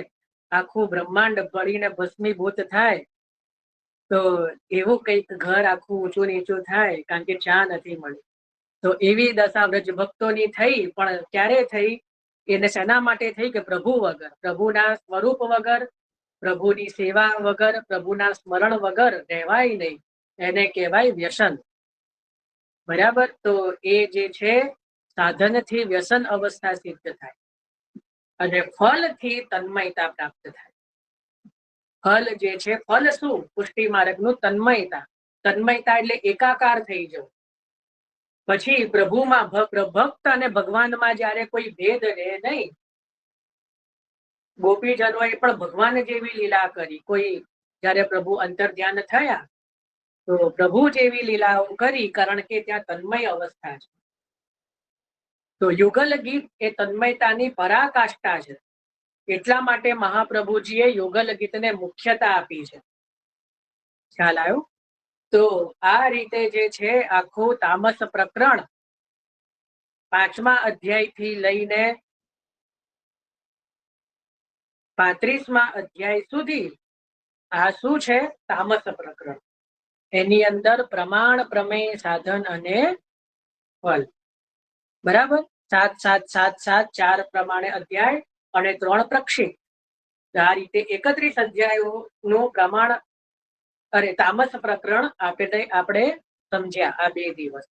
આખું બ્રહ્માંડ બળીને ભસ્મીભૂત થાય. તો એવું કંઈક ઘર આખું ઊંચું નીચું થાય, કારણ કે ચા નથી મળી. તો એવી દશા વ્રજ ભક્તોની થઈ. પણ ક્યારે થઈ? એને શેના માટે થઈ? કે પ્રભુ વગર, પ્રભુના સ્વરૂપ વગર, પ્રભુની સેવા વગર, પ્રભુના સ્મરણ વગર રહેવાય નહીં. એને કહેવાય વ્યસન. બરાબર. તો એ જે છે સાધનથી વ્યસન અવસ્થા સિદ્ધ થાય અને ફલથી તન્મયતા પ્રાપ્ત થાય. ફલ જે છે, ફલ શું? પુષ્ટિ માર્ગનું તન્મયતા. તન્મયતા એટલે એકાકાર થઈ જવું. પછી પ્રભુમાં ભક્ત અને ભગવાનમાં જ્યારે કોઈ ભેદ રહે નહીં. ગોપીજનોએ પણ ભગવાન જેવી લીલા કરી. કોઈ જ્યારે પ્રભુ અંતર ધ્યાન થયા તો પ્રભુ જેવી લીલાઓ કરી, કારણ કે ત્યાં તન્મય અવસ્થા છે. તો યુગલ ગીત એ તન્મયતાની પરાકાષ્ઠા છે. એટલા માટે મહાપ્રભુજીએ યુગલ ગીતને મુખ્યતા આપી છે. ખ્યાલ આવ્યો? તો આ રીતે જે છે આખું તામસ પ્રકરણ 5મા અધ્યાયથી લઈને 35મા અધ્યાય સુધી આ શું છે? તામસ પ્રકરણ. એની અંદર પ્રમાણ, પ્રમેય, સાધન અને ફલ. બરાબર. 7, 7, 7, 7 4 પ્રમાણે અધ્યાય અને 3 પ્રક્ષિપ્ત. આ રીતે 31 અધ્યાયોનું પ્રમાણ તામસ પ્રકરણ આપણે સમજ્યા આ 2 દિવસ.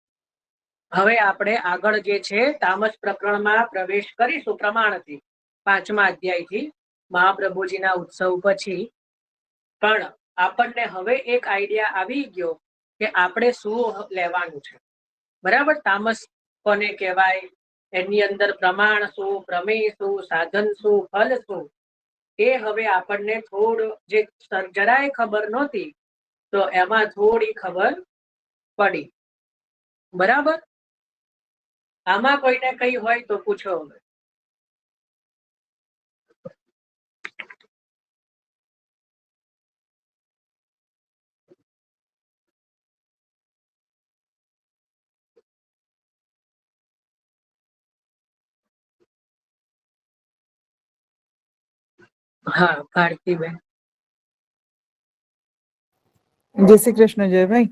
હવે આપણે આગળ જે છે તામસ પ્રકરણમાં પ્રવેશ કરીશું પ્રમાણથી 5મા અધ્યાયથી મહાપ્રભુજીના ઉત્સવ પછી. પણ આપણને હવે એક આઈડિયા આવી ગયો કે આપણે શું લેવાનું છે. બરાબર. તામસ કોને કહેવાય, એની અંદર પ્રમાણ શું, પ્રમેય શું, સાધન શું, ફલ શું, એ હવે આપણને થોડું, જે જરાય ખબર નહોતી તો એમાં થોડી ખબર પડી. બરાબર. આમાં કોઈને કઈ હોય તો પૂછો. હા, ભારતીબેન. જય શ્રી કૃષ્ણ જયભાઈ.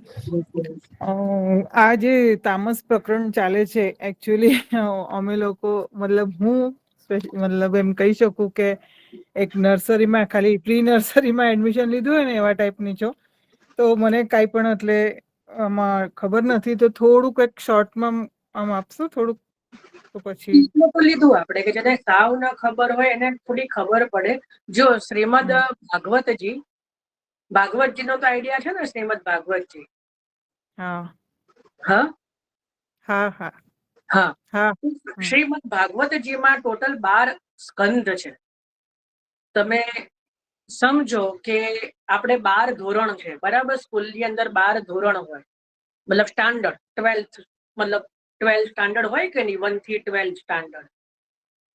આ જે તામસ પ્રકરણ ચાલે છે, એકચ્યુઅલી અમે લોકો, મતલબ હું એમ કહી શકું કે એક નર્સરીમાં ખાલી પ્રી નર્સરીમાં એડમિશન લીધું હોય ને એવા ટાઈપની છો. તો મને કાંઈ પણ એટલે આમાં ખબર નથી, તો થોડુંક એક શોર્ટમાં આમ આપશો થોડુંક, તો પછી એટલું તો લીધું આપણે કે જેને સાવ ન ખબર હોય એને થોડી ખબર પડે. જો શ્રીમદ ભાગવતજી નો તો આઈડિયા છે ને, શ્રીમદ ભાગવતજી? હા હા હા હા હા. હા શ્રીમદ ભાગવતજીમાં ટોટલ 12 સ્કંદ છે. તમે સમજો કે આપણે 12 ધોરણ છે, બરાબર? સ્કૂલની અંદર 12 ધોરણ હોય, મતલબ સ્ટાન્ડર્ડ 12th, મતલબ 12 સ્ટાન્ડર્ડ હોય કે નહીં, 1 થી 12 સ્ટાન્ડર્ડ.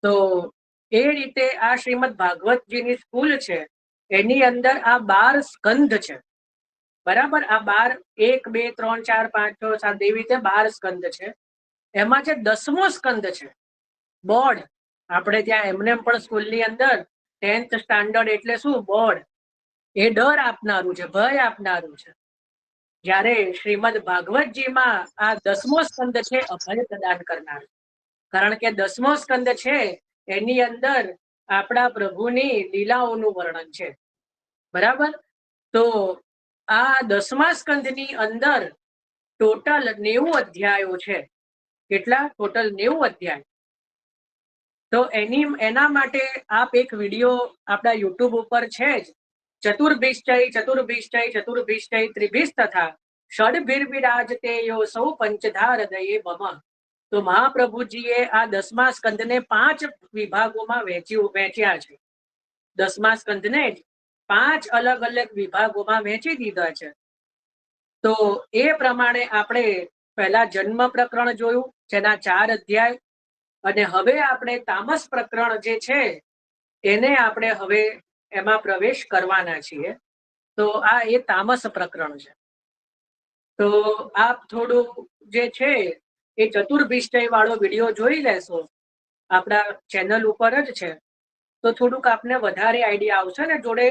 તો એ રીતે આ શ્રીમદ ભાગવતજીની સ્કૂલ છે, એની અંદર આ 12 સ્કંદ છે, બરાબર? આ 12, 1 2 3 4 5 6 7 એવી રીતે 12 સ્કંદ છે. એમાં જે 10મો સ્કંદ છે બોર્ડ, આપણે ત્યાં એમને પણ સ્કૂલની અંદર 10th સ્ટાન્ડર્ડ એટલે શું? બોર્ડ. એ ડર આપનારું છે, ભય આપનારું છે. જ્યારે શ્રીમદ ભાગવતજીમાં આ 10મો સ્કંદ છે, અભય પ્રદાન કરનાર. કારણ કે 10મો સ્કંદ છે એની અંદર આપણા પ્રભુની લીલાઓનું વર્ણન છે, બરાબર? તો આ 10મા સ્કંદની અંદર ટોટલ 90 અધ્યાયો છે. કેટલા? ટોટલ 90 અધ્યાય. તો એના માટે આપ એક વિડીયો આપણા યુટ્યુબ ઉપર છે જ, ચતુર્ભિષ્ટય ત્રિભિષ્ટથા ષડભિર્વિરાજતે યો સૌ પંચધાર દયે મમ. તો મહાપ્રભુજીએ આ 10મા સ્કંદને 5 વિભાગોમાં વહેંચ્યા છે. 10મા સ્કંદને જ 5 અલગ અલગ વિભાગોમાં વહેંચી દીધા છે. તો એ પ્રમાણે આપણે પહેલા જન્મ પ્રકરણ જોયું, જેના 4 અધ્યાય, અને હવે આપણે તામસ પ્રકરણ જે છે એને આપણે હવે એમાં પ્રવેશ કરવાના છીએ. તો આ એ તામસ પ્રકરણ છે. તો આપ થોડું જે છે એ ચતુર્ભિષ્ટય વાળો વિડીયો જોઈ લેશો, આપણા ચેનલ ઉપર જ છે. તો થોડુંક આપને વધારે આઈડિયા આવશે ને. જોડે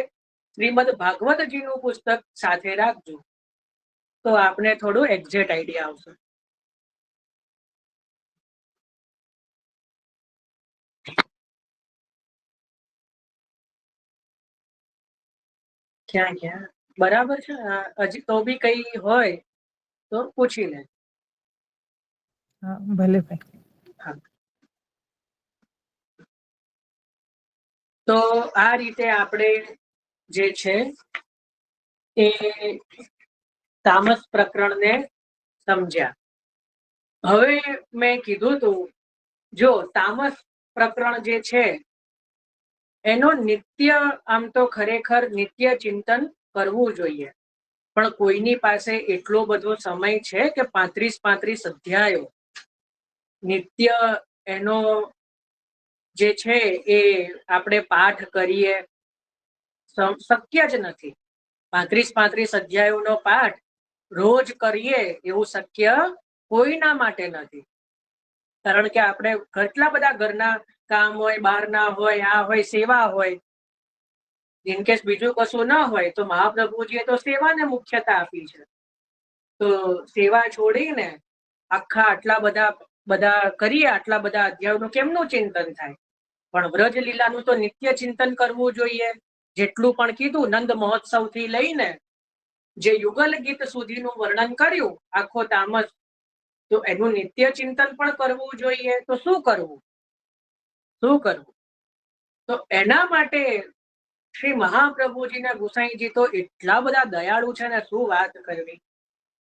શ્રીમદ ભાગવતજીનું પુસ્તક સાથે રાખજો, તો આપને થોડું એક્ઝેક્ટ આઈડિયા આવશે. ક્યાં ક્યાં બરાબર છે? હજી તો બી કઈ હોય તો પૂછી લે. હા ભલે ભાઈ. હા. તો આ રીતે આપણે જે છે એ તામસ પ્રકરણને સમજ્યા. હવે મેં કીધું તું, જો તામસ પ્રકરણ જે છે એનો નિત્ય, આમ તો ખરેખર નિત્ય ચિંતન કરવું જોઈએ, પણ કોઈની પાસે એટલો બધો સમય છે કે 35 અધ્યાયો નિત્ય એનો જે છે એ આપણે પાઠ કરીએ? શક્ય જ નથી. 35 અધ્યાયોનો પાઠ રોજ કરીએ એવું શક્ય કોઈના માટે નથી. કારણ કે આપણે કેટલા બધા ઘરના કામ હોય, બહારના હોય, આ હોય, સેવા હોય. ઇનકેસ બીજું કશું ના હોય તો મહાપ્રભુજીએ તો સેવાને મુખ્યતા આપી છે. તો સેવા છોડીને આખા આટલા બધા કરીએ, આટલા બધા અધ્યાયોનું કેમનું ચિંતન થાય? પણ વ્રજ લીલાનું તો નિત્ય ચિંતન કરવું જોઈએ. જેટલું પણ કીધું, નંદ મહોત્સવ થી લઈને જે યુગલ ગીત સુધીનું વર્ણન કર્યું આખો તામસ, તો એનું નિત્ય ચિંતન પણ કરવું જોઈએ. તો શું કરવું? તો એના માટે શ્રી મહાપ્રભુજી ને ગુસાઈજી તો એટલા બધા દયાળુ છે ને, શું વાત કરવી.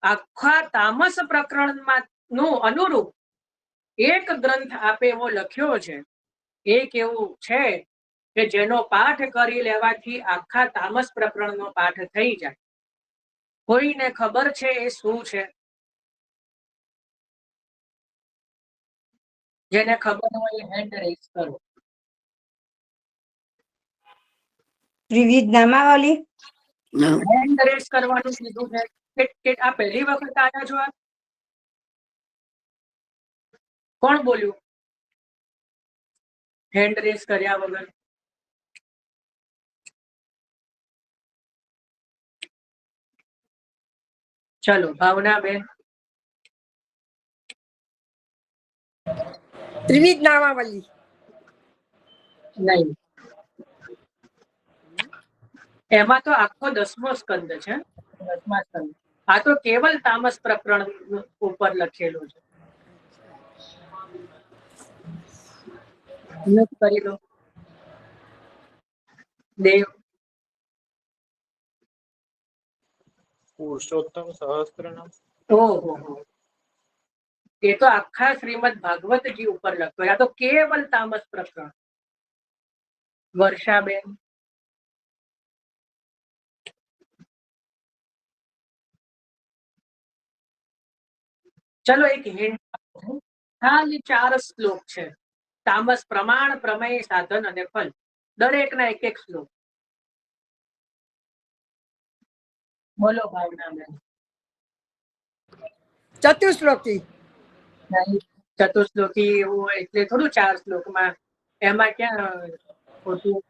આખા તામસ પ્રકરણમાં નું અનુરૂપ એક ગ્રંથ આપે એવો લખ્યો છે. એક એવું છે કે જેનો પાઠ કરી લેવાથી આખા તામસ પ્રકરણનો પાઠ થઈ જાય. કોઈને ખબર છે એ શું છે? જેને ખબર હોય હેન્ડ રેઝ કરો. ત્રિવિધ નામાવલી. હેન્ડ રેઝ કરવાનું કીધું છે. આ પહેલી વખત આવ્યા છો? આ કોણ બોલ્યું હેન્ડ રેઝ કર્યા વગર? ચલો ભાવના બેન. ત્રિવિધ નામાવલી. નહીં, એમાં તો આખો 10મો સ્કંદ છે, 10મા સ્કંદ. આ તો કેવલ તામસ પ્રકરણ ઉપર લખેલું છે. નોટ કરી લો. દેવ પુરુષોત્તમ સહસ્ત્રનામ. ઓહો, એ તો આખા શ્રીમદ ભાગવતજી ઉપર લખ્યું. આ તો કેવલ તામસ પ્રકરણ. વર્ષાબેન ચલો એક હિન્ટ, ખાલી 4 શ્લોક છે. તામસ પ્રમાણ, પ્રમેય, સાધન અને ફલ. દરેકના એક શ્લોક. બોલો ભાવનાબેન. ચતુશ્લોકી. ચતુશ્લોકી એવું હોય એટલે થોડું 4 શ્લોકમાં, એમાં ક્યાં ખોટું.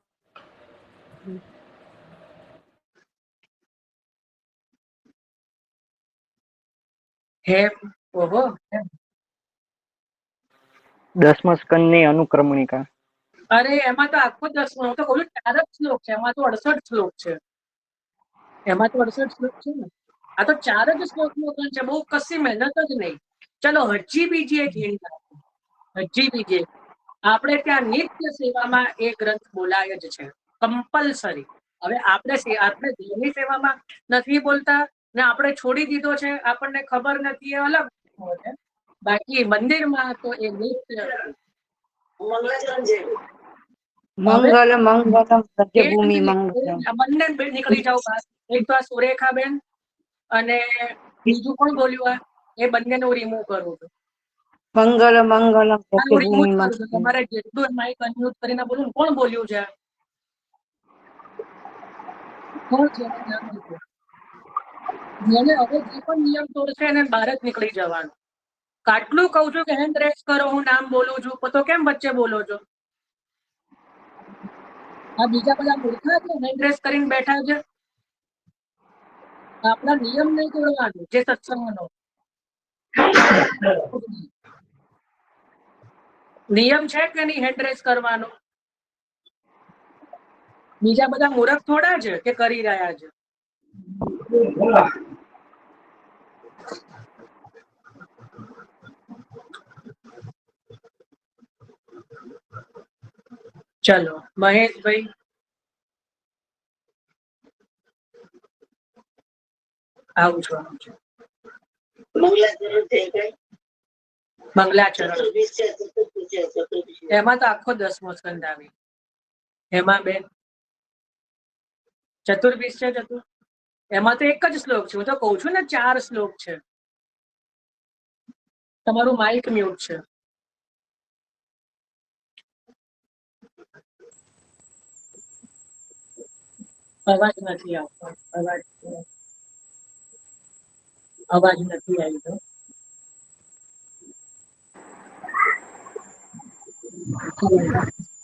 હેમ, ઓહો, હેમ. 10મા સ્કંદની અનુક્રમણિકા. અરે એમાં તો આખો 10મો, હું તો કહું છું 4 જ શ્લોક છે, એમાં તો 68 શ્લોક છે. એમાં તો 68 શ્લોક છે ને. આ તો 4 જ શ્લોકનો ગ્રંથ છે, બહુ કશી મહેનત જ નહીં. ચલો હજી બીજી એક હિન્ટ આપો. હજી બીજી આપણે ત્યાં નિત્ય સેવામાં એ ગ્રંથ બોલાય જ છે, કમ્પલસરી. હવે આપણે દેવની સેવામાં નથી બોલતા ને આપણે છોડી દીધો છે, આપણને ખબર નથી, એ અલગ છે. બાકી મંદિરમાં તો એ નિત્ય મંગલાચરણ જેવું. મંગલ મંગલમ એ જ સત્યભૂમિ ને, મંગલમ. બંને નીકળી જાવ બહાર. એક તો આ સુરેખાબેન અને બીજું કોણ બોલ્યું? આ એ બંનેને હું રિમૂવ કરું છું. મંગલ મંગલમ હું સત્યભૂમિ રિમૂવ કરું છું. મંગલમ. તમારે જેટલું માઇક અનમ્યુટ કરીને બોલું, કોણ બોલ્યું છે? કોણ છે? નામ લીધું. જેને હવે જે પણ નિયમ તોડશે એને બહાર જ નીકળી જવાનું. કાટલું કહું છું કે હેન્ડ રેસ કરો, હું નામ બોલું છું, તો કેમ વચ્ચે બોલો છો? આ બીજા બધા મૂર્ખા છે, હેન્ડ રેસ કરીને બેઠા છે. આપણા નિયમ નહીં તોડવાનું, જે સત્સંગનો નિયમ છે કે નહીં હેન્ડ રેસ કરવાનો. બીજા બધા મૂર્ખ થોડા છે કે કરી રહ્યા છે. ચલો મહેશભાઈ. આવું છું. મંગલાચરણ થઈ ગઈ. મંગલાચરણ ચતુર્ભુજ છે, ચતુર્ભુજ છે, ચતુર્ભુજ છે. એમાં તો આખો 10મો સ્કંદ આવી. એમાં બેન ચતુર્ભુજ છે, એમાં તો એક જ શ્લોક છે. હું તો કહું છું ને 4 શ્લોક છે. તમારું માઇક મ્યુટ છે. અવાજ નથી આવતો. અવાજ નથી આવતો.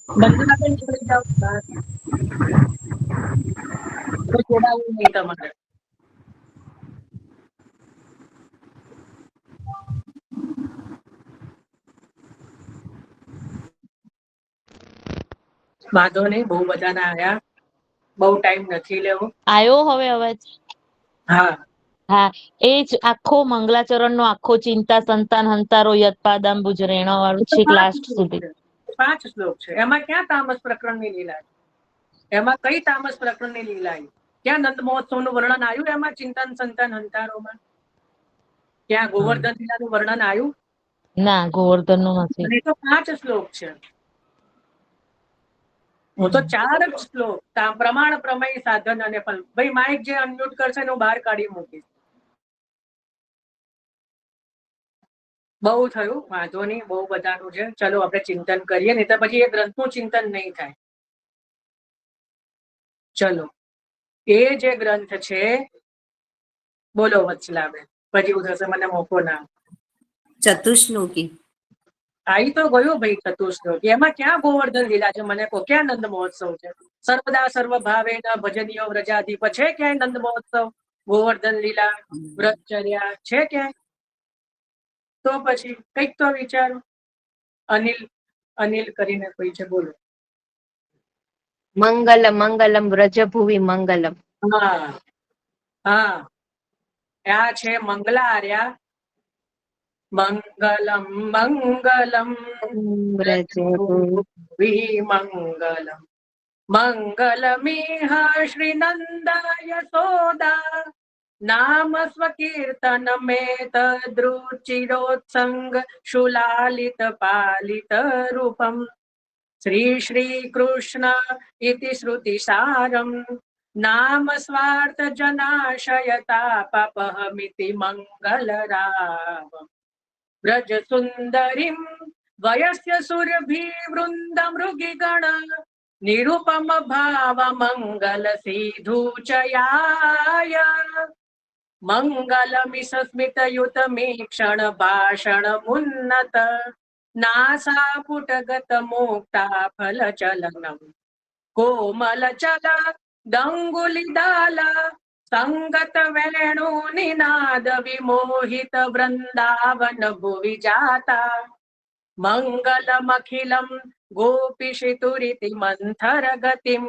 બંધનાબેન નીકળી જાઓ બહાર. જોડાવું નહીં તમારે. વાંધો નહીં, બહુ બધાના આયા, બહુ ટાઈમ નથી લેવો. આયો હવે અવાજ? હા, હા, એ જ આખો મંગલાચરણ નો આખો ચિંતા સંતાન હંતારો યત્પાદાંબુજ રેણા વાળું તો છે 5 લાસ્ટ શ્લોક સુધી. છે. 5 શ્લોક છે. એમાં ક્યાં તામસ પ્રકરણની લીલા છે? એમાં કઈ તામસ પ્રકરણની લીલા આવી? ક્યાં નંદ મહોત્સવનું વર્ણન આવ્યું? એમાં ચિંતન સંતાન હંતારોમાં ક્યાં ગોવર્ધન લીલાનું વર્ણન આવ્યું? ના, ગોવર્ધન નું નથી. અને તો 5 શ્લોક છે. હું તો 4 જ શ્લોક, પ્રમાણ, પ્રમેય, સાધન અને ફલ. ભાઈ માઇક જે અનમ્યુટ કરશે ને હું બહાર કાઢી મૂકીશ. બહુ થયું, વાંધો નહીં, બહુ બધાનું છે. ચલો આપણે ચિંતન કરીએ, નહીં તો પછી એ ગ્રંથનું ચિંતન નહીં થાય. ચલો એ જે ગ્રંથ છે, બોલો વત્સલાબેન, પછી એવું થશે મને મોકો ના. ચતુશ્લોકી. આવી તો ગયું ભાઈ ચતુશ્લોકી. એમાં ક્યાં ગોવર્ધન લીલા છે મને કહો? ક્યાં નંદ મહોત્સવ છે? સર્વદા સર્વ ભાવેના ભજનીય વ્રજાધિપ છે ક્યાંય નંદ મહોત્સવ, ગોવર્ધન લીલા, વ્રતચર્યા છે ક્યાંય? તો પછી કંઈક તો વિચારો. અનિલ કરીને કોઈ છે, બોલો. મંગલમ મંગલમ વ્રજભુવિ મંગલમ. હા હા, આ છે મંગલા આર્યા. મંગલમ મંગલમ વ્રજભુવિ મંગલમ મંગલમિહ શ્રીનંદાય સોદા નામ સ્વકીર્તન મેતદૃચિરોત્સંગ શુલાલિત પાલિત રૂપમ શ્રી શ્રી કૃષ્ણ ઇતિ શ્રુતિસારમ નામ સ્વાર્થ જનાશયતાપહમિતિ મંગલરામ વ્રજ સુંદરીમ વયસ્ય સુરભિવૃંદ મૃગીગણ નિરૂપમ ભાવ મંગલ સિધુચયાય મંગલમિષ સ્મિત યુત મીક્ષણ ભાષણ મુન્નત નાસા પુટગત મુક્તા ફલ ચલનમ કોમલ ચલ દંગુલિદાલ સંગત વેણુ નિનાદ વિમોહિત વૃંદાવન ભુવિ જાતા મંગલમખિલમ ગોપીશિતુરિતિ મંથર ગતિમ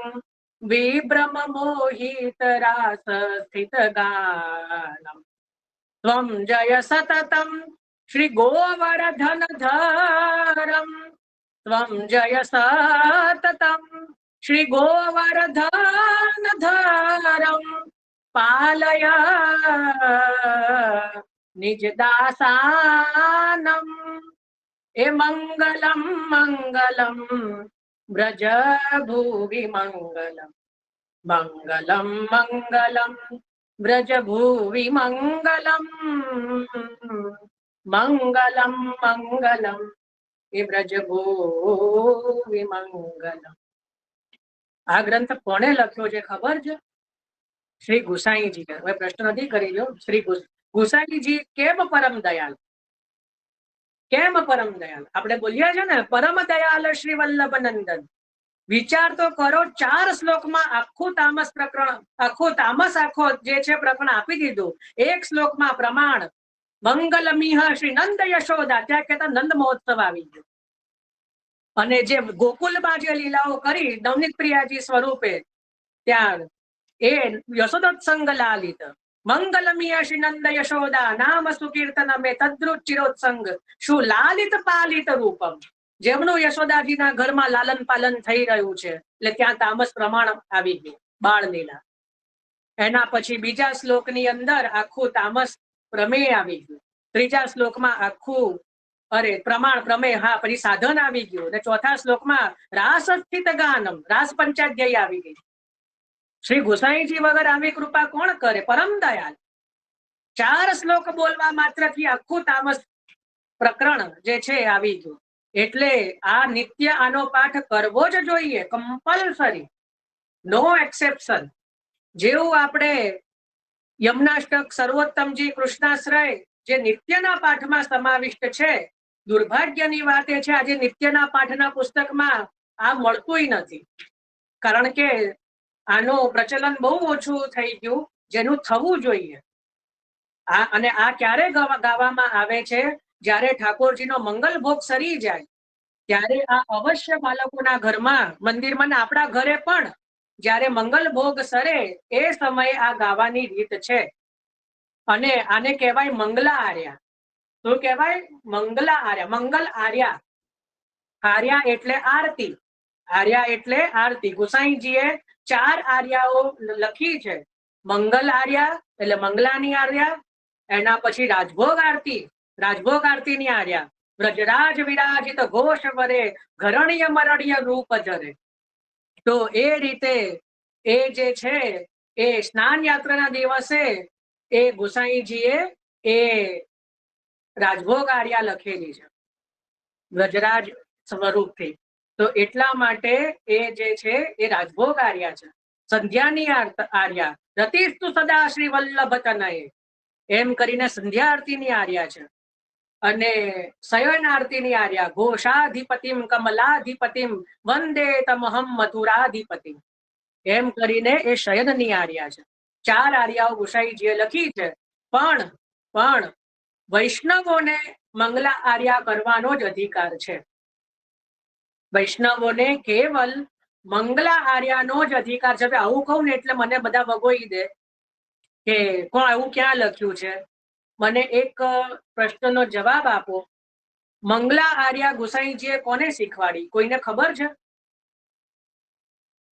વિભ્રમ મોહિત રાસ સ્થિત ગાનમ ત્વમ જય સતતમ શ્રી ગોવર્ધન ધરમ ત્વમ જય સતતમ શ્રી ગોવર્ધન ધરમ પાલય નિજ દાસાનમ એ મંગલમ મંગલમ વ્રજ ભુવિ મંગલમ મંગલમ મંગલમ વ્રજ ભુવિ મંગલમ મંગલમ મંગલમ એ વ્રજ ભુવિ મંગલમ. આ ગ્રંથ કોણે લખ્યો છે ખબર છે? શ્રી ગુસાઈજી. હવે પ્રશ્ન નથી કરી લો. શ્રી ગુસાઈજી કેમ પરમ દયાલ? કેમ પરમ દયાલ? આપણે બોલીએ છે ને પરમ દયાલ શ્રી વલ્લભ નંદન. વિચાર તો કરો, 4 શ્લોકમાં આખું તામસ પ્રકરણ, આખો જે છે પ્રકરણ આપી દીધું. 1 શ્લોકમાં પ્રમાણ મંગલમિહ શ્રી નંદ યશોદા, ત્યાં કહેતા નંદ મહોત્સવ આવી ગયો. અને જે ગોકુલમાં જે લીલાઓ કરી નવનીત પ્રિયાજી સ્વરૂપે, ત્યાં એ યશોદોત્સંગ લાલિત મંગલમિય શ્રી નંદ યશોદા નામ સુકીર્તન મે તદ્રુચિરોત્સંગ શું લાલિત પાલિત રૂપમ, જેમનું યશોદાજીના ઘરમાં લાલન પાલન થઈ રહ્યું છે, એટલે ત્યાં તામસ પ્રમાણ આવી ગયું, બાળ લીલા. એના પછી બીજા શ્લોકની અંદર આખું તામસ પ્રમેય આવી ગયું. ત્રીજા શ્લોકમાં આખું પ્રમાણ પ્રમેય, હા, પછી સાધન આવી ગયું. અને ચોથા શ્લોકમાં રાસ સ્થિત ગાનમ, રાસ પંચાધ્યાયી આવી ગઈ. શ્રી ગુસાઈજી વગર આવી કૃપા કોણ કરે? પરમ દયાલ. 4 શ્લોક બોલવા માત્રથી આખું તામસ પ્રકરણ જે છે આવી ગયું. એટલે આ નિત્ય આનો પાઠ કરવો જ જોઈએ, કમ્પલસરી, નો એક્સેપ્શન. જેવું આપણે યમનાષ્ટક, સર્વોત્તમજી, કૃષ્ણાશ્રય જે નિત્યના પાઠમાં સમાવિષ્ટ છે, દુર્ભાગ્યની વાત એ છે આજે નિત્યના પાઠના પુસ્તકમાં આ મળતું નથી. કારણ કે આનું પ્રચલન બહુ ઓછું થઈ ગયું, જેનું થવું જોઈએ. અને આ ક્યારે ગાવામાં આવે છે? જ્યારે ઠાકોરજીનો મંગલ ભોગ સરી જાય ત્યારે આ અવશ્ય બાળકોના ઘરમાં, મંદિરમાં, આપણા ઘરે પણ જ્યારે મંગલ ભોગ સરે એ સમયે આ ગાવાની રીત છે. અને આને કહેવાય મંગલા આર્યા. શું કહેવાય? મંગલા આર્યા. મંગલ આર્યા. આર્યા એટલે આરતી. આર્યા એટલે આરતી. ગુસાઈજીએ 4 આર્યાઓ લખી છે. મંગલ આર્યા એટલે મંગલાની આર્યા, એના પછી રાજભોગ આરતી, રાજભોગ આરતીની આર્યા, વ્રજરાજ વિરાજિત ઘોષ વરે ઘરણીય મરણીય રૂપ જરે. તો એ રીતે એ જે છે એ સ્નાન યાત્રાના દિવસે એ ગુસાઈજીએ એ રાજભોગ આર્યા લખેલી છે વ્રજરાજ સ્વરૂપથી. તો એટલા માટે એ જે છે એ રાજભોગ આર્યા છે. સંધ્યાની આર્યા રતિસ્તુ સદા શ્રી વલ્લભ તનયે, એમ કરીને સંધ્યા આરતીની આર્યા છે. અને શયન આરતીની આર્યા ઘોષાધિપતિમ કમલાધિપતિમ વંદે તમહમ મથુરાધિપતિમ, એમ કરીને એ શયનની આર્યા છે. 4 આર્યાઓ ગુસાઈજીએ લખી છે. પણ વૈષ્ણવોને મંગલા આર્યા કરવાનો જ અધિકાર છે. વૈષ્ણવોને કેવલ મંગલા આર્યાનો જ અધિકાર છે. આવું કહું ને એટલે મને બધા વગોઈ દે કે કોણ આવું ક્યાં લખ્યું છે. મને એક પ્રશ્નનો જવાબ આપો. મંગલા આર્યા ગુસાઈજીએ કોને શીખવાડી? કોઈને ખબર છે?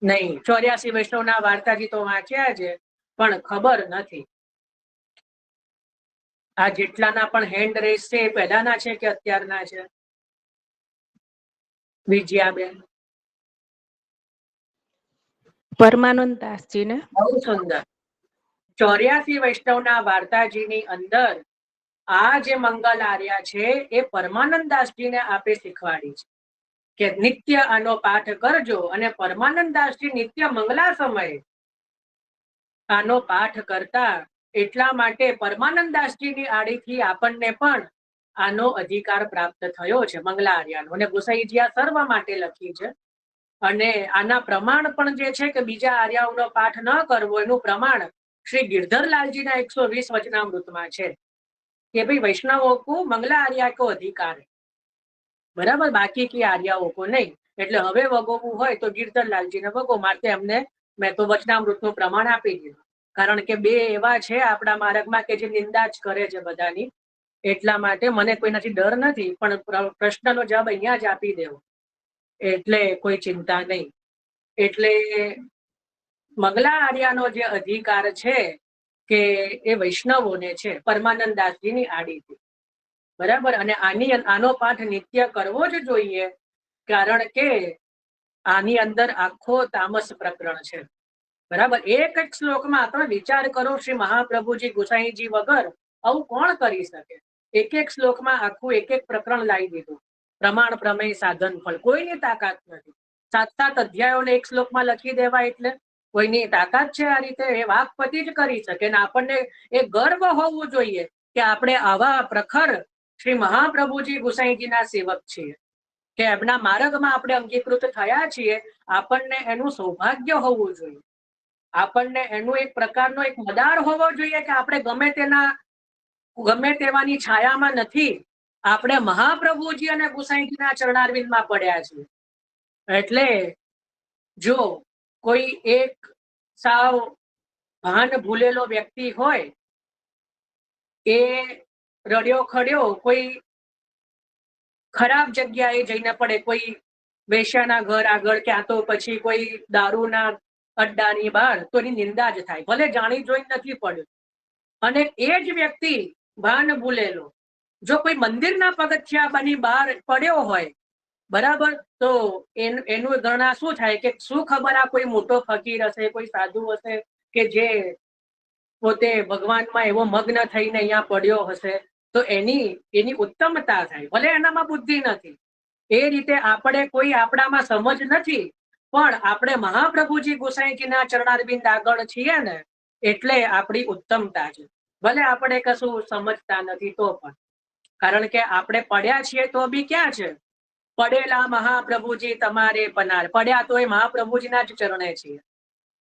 નહીં. 84 વૈષ્ણવના વાર્તાજી તો વાંચ્યા છે પણ ખબર નથી. આ જેટલાના પણ હેન્ડ રેસ છે એ પહેલાના છે કે અત્યારના છે? વિજયાબેન. પરમાનંદ દાસજી ને. બહુ સુંદર. 84 વૈષ્ણવના વાર્તાજીની અંદર આ જે મંગલ આર્યા છે એ પરમાનંદ દાસજીને આપે શીખવાડી છે કે નિત્ય આનો પાઠ કરજો. અને પરમાનંદ દાસજી નિત્ય મંગલા સમયે આનો પાઠ કરતા, એટલા માટે પરમાનંદ દાસજીની આડીથી આપણને પણ આનો અધિકાર પ્રાપ્ત થયો છે મંગલા આર્યાનો. અને ગુસાઈજી આ સર્વ માટે લખી છે. અને આના પ્રમાણ પણ જે છે કે બીજા આર્યાઓનો પાઠ ન કરવો એનું પ્રમાણ શ્રી गिरधरलालजीના 120 વચનામૃતમાં છે કે ભાઈ વૈષ્ણવો કો મંગલા આર્યા કો અધિકાર है, બરાબર, બાકી કી આર્યાઓ કો નહીં. એટલે હવે વગોવું હોય તો गिरधरलालजीને વગો. માટે એમને મેં તો વચનામૃતનું પ્રમાણ આપી દીધું. કારણ કે બે એવા છે આપણા માર્ગમાં કે જે નિંદા જ કરે છે બધાની. એટલા માટે મને કોઈનાથી ડર નથી, પણ પ્રશ્નનો જવાબ અહીંયા જ આપી દેવો એટલે કોઈ ચિંતા નહીં. એટલે મંગલા આર્યાનો જે અધિકાર છે કે એ વૈષ્ણવોને છે પરમાનંદ દાસજીની આડીથી, બરાબર. અને આનો પાઠ નિત્ય કરવો જ જોઈએ, કારણ કે આની અંદર આખો તામસ પ્રકરણ છે, બરાબર. એક એક શ્લોકમાં તમે વિચાર કરો, શ્રી મહાપ્રભુજી ગુસાઈજી વગર આવું કોણ કરી શકે? એક એક શ્લોકમાં આખું એક એક પ્રકરણ લાવી દીધું. પ્રમાણ, પ્રમેય, સાધન, ફળ. કોઈની તાકાત નથી. 7 અધ્યાયોને એક શ્લોકમાં લખી દેવા એટલે કોઈની તાકાત છે આ રીતે? એ વાકપતિ જ કરી શકે. ને આપણને એ ગર્વ હોવું જોઈએ કે આપણે આવા પ્રખર શ્રી મહાપ્રભુજી ગુસાઈજીના સેવક છીએ, કે એમના માર્ગમાં આપણે અંગીકૃત થયા છીએ. આપણને એનું સૌભાગ્ય હોવું જોઈએ. આપણને એનું એક પ્રકારનો એક મદાર હોવો જોઈએ કે આપણે ગમે તેવાની છાયામાં નથી. આપણે મહાપ્રભુજી અને ગુસાઈજીના ચરણારવિંદમાં પડ્યા છીએ. એટલે જો કોઈ એક સાવ ભાન ભૂલેલો વ્યક્તિ હોય, એ રડ્યો ખડ્યો કોઈ ખરાબ જગ્યાએ જઈને પડે, કોઈ વેશ્યાના ઘર આગળ, ક્યાં તો પછી કોઈ દારૂના અડ્ડાની બહાર, તો એની નિંદા જ થાય, ભલે જાણી જોઈ નથી પડ્યું. અને એ જ વ્યક્તિ ભાન ભૂલેલો જો કોઈ મંદિરના પગથિયા બની બહાર પડ્યો હોય, બરાબર, તો એનું ગણના શું થાય કે શું ખબર આ કોઈ મોટો ફકીર હશે, કોઈ સાધુ હશે કે જે પોતે ભગવાનમાં એવો મગ્ન થઈને અહીંયા પડ્યો હશે, તો એની ઉત્તમતા થાય, ભલે એનામાં બુદ્ધિ નથી. એ રીતે આપણે કોઈ આપણામાં સમજ નથી, પણ આપણે મહાપ્રભુજી ગોસાઈજીના ચરણારવિંદ આગળ છીએ ને, એટલે આપણી ઉત્તમતા છે. ભલે આપણે કશું સમજતા નથી તો પણ, કારણ કે આપણે પડ્યા છીએ તો બી ક્યાં છે? પડેલા મહાપ્રભુજી તમારે પનાર. પડ્યા તો એ મહાપ્રભુજીના જ ચરણે છીએ,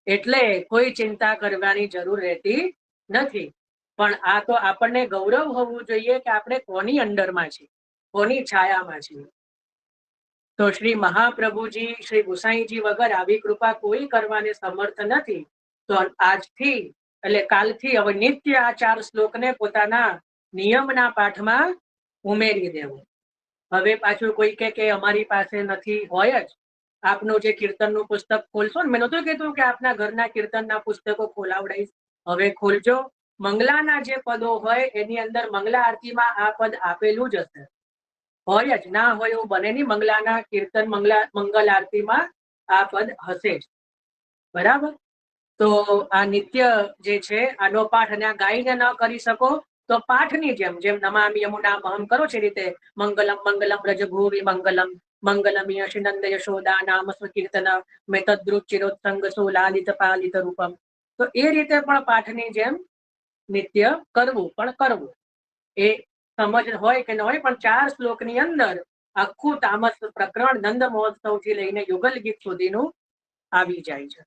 એટલે કોઈ ચિંતા કરવાની જરૂર રહેતી નથી. પણ આ તો આપણને ગૌરવ હોવું જોઈએ કે આપણે કોની અંડરમાં છીએ, કોની છાયામાં છીએ. તો શ્રી મહાપ્રભુજી શ્રી ગુસાઈજી વગર આવી કૃપા કોઈ કરવાને સમર્થ નથી. તો આજથી એટલે કાલથી હવે નિત્ય આ 4 શ્લોકને પોતાના નિયમના પાઠમાં ઉમેરી દેવું. હવે પાછું કોઈ કે અમારી પાસે નથી, હોય જ. આપનું જે કીર્તનનું પુસ્તક ખોલશો ને, મેં નહોતું કીધું કે આપના ઘરના કીર્તનના પુસ્તકો ખોલાવડાવીશ, હવે ખોલજો. મંગલાના જે પદો હોય એની અંદર મંગલા આરતીમાં આ પદ આપેલું જ હશે, હોય જ, ના હોય એવું બને નહીં. મંગલાના કીર્તન મંગલ આરતીમાં આ પદ હશે જ, બરાબર. તો આ નિત્ય જે છે આનો પાઠ, અને આ ગાઈને ન કરી શકો તો પાઠની જેમ નમામિ યમુનામહં કરો છે રીતે મંગલમ મંગલમ વ્રજભૂમિ મંગલમ મંગલમ યશી નંદ યશોદા નામ સંકીર્તન મેતદ્રુત ચિરોત્સંગ સુલાલિત પાલિત રૂપમ. તો એ રીતે પણ પાઠની જેમ નિત્ય કરવું, પણ કરવું એ સમજ હોય કે ન હોય, પણ 4 શ્લોકની અંદર આખું તામસ પ્રકરણ નંદ મહોત્સવથી લઈને યુગલ ગીત સુધીનું આવી જાય છે,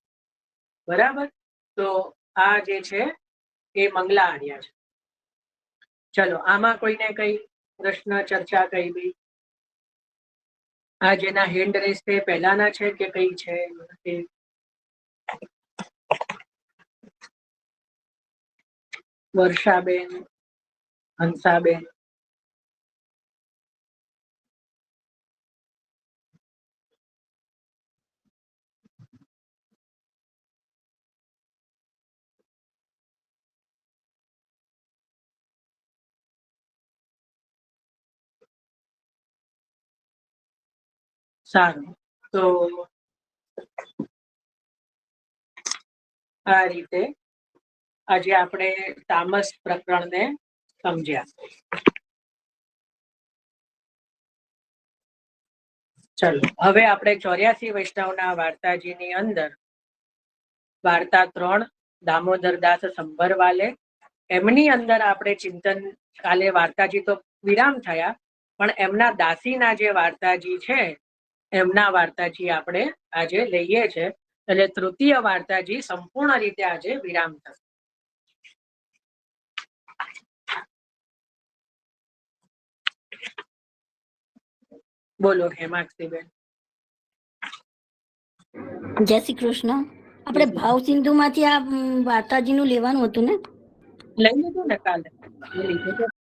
બરાબર. તો આ જે છે એ મંગલા આર્યા છે. ચલો, આમાં કોઈને કઈ પ્રશ્ન, ચર્ચા કઈ બી? આ જેના હેન્ડ રેસ છે પહેલાના છે કે કઈ છે એ વર્ષાબેન, હંસાબેન, સારું. તો આ રીતે આજે આપણે તામસ પ્રકરણને સમજ્યા. ચલો હવે આપણે 84 વૈષ્ણવના વાર્તાજીની અંદર વાર્તા 3 દામોદરદાસ સંભરવાલે, એમની અંદર આપણે ચિંતન, કાલે વાર્તાજી તો વિરામ થયા, પણ એમના દાસીના જે વાર્તાજી છે એમના વાર્તાજી આપણે આજે લઈએ છે. એટલે તૃતીય વાર્તાજી સંપૂર્ણ રીતે આજે વિરામ થશે. બોલો હેમાક્ષીબેન. જય શ્રી કૃષ્ણ. આપણે ભાવ સિંધુ માંથી આ વાર્તાજી નું લેવાનું હતું ને? લઈ લીધું ને કાલે?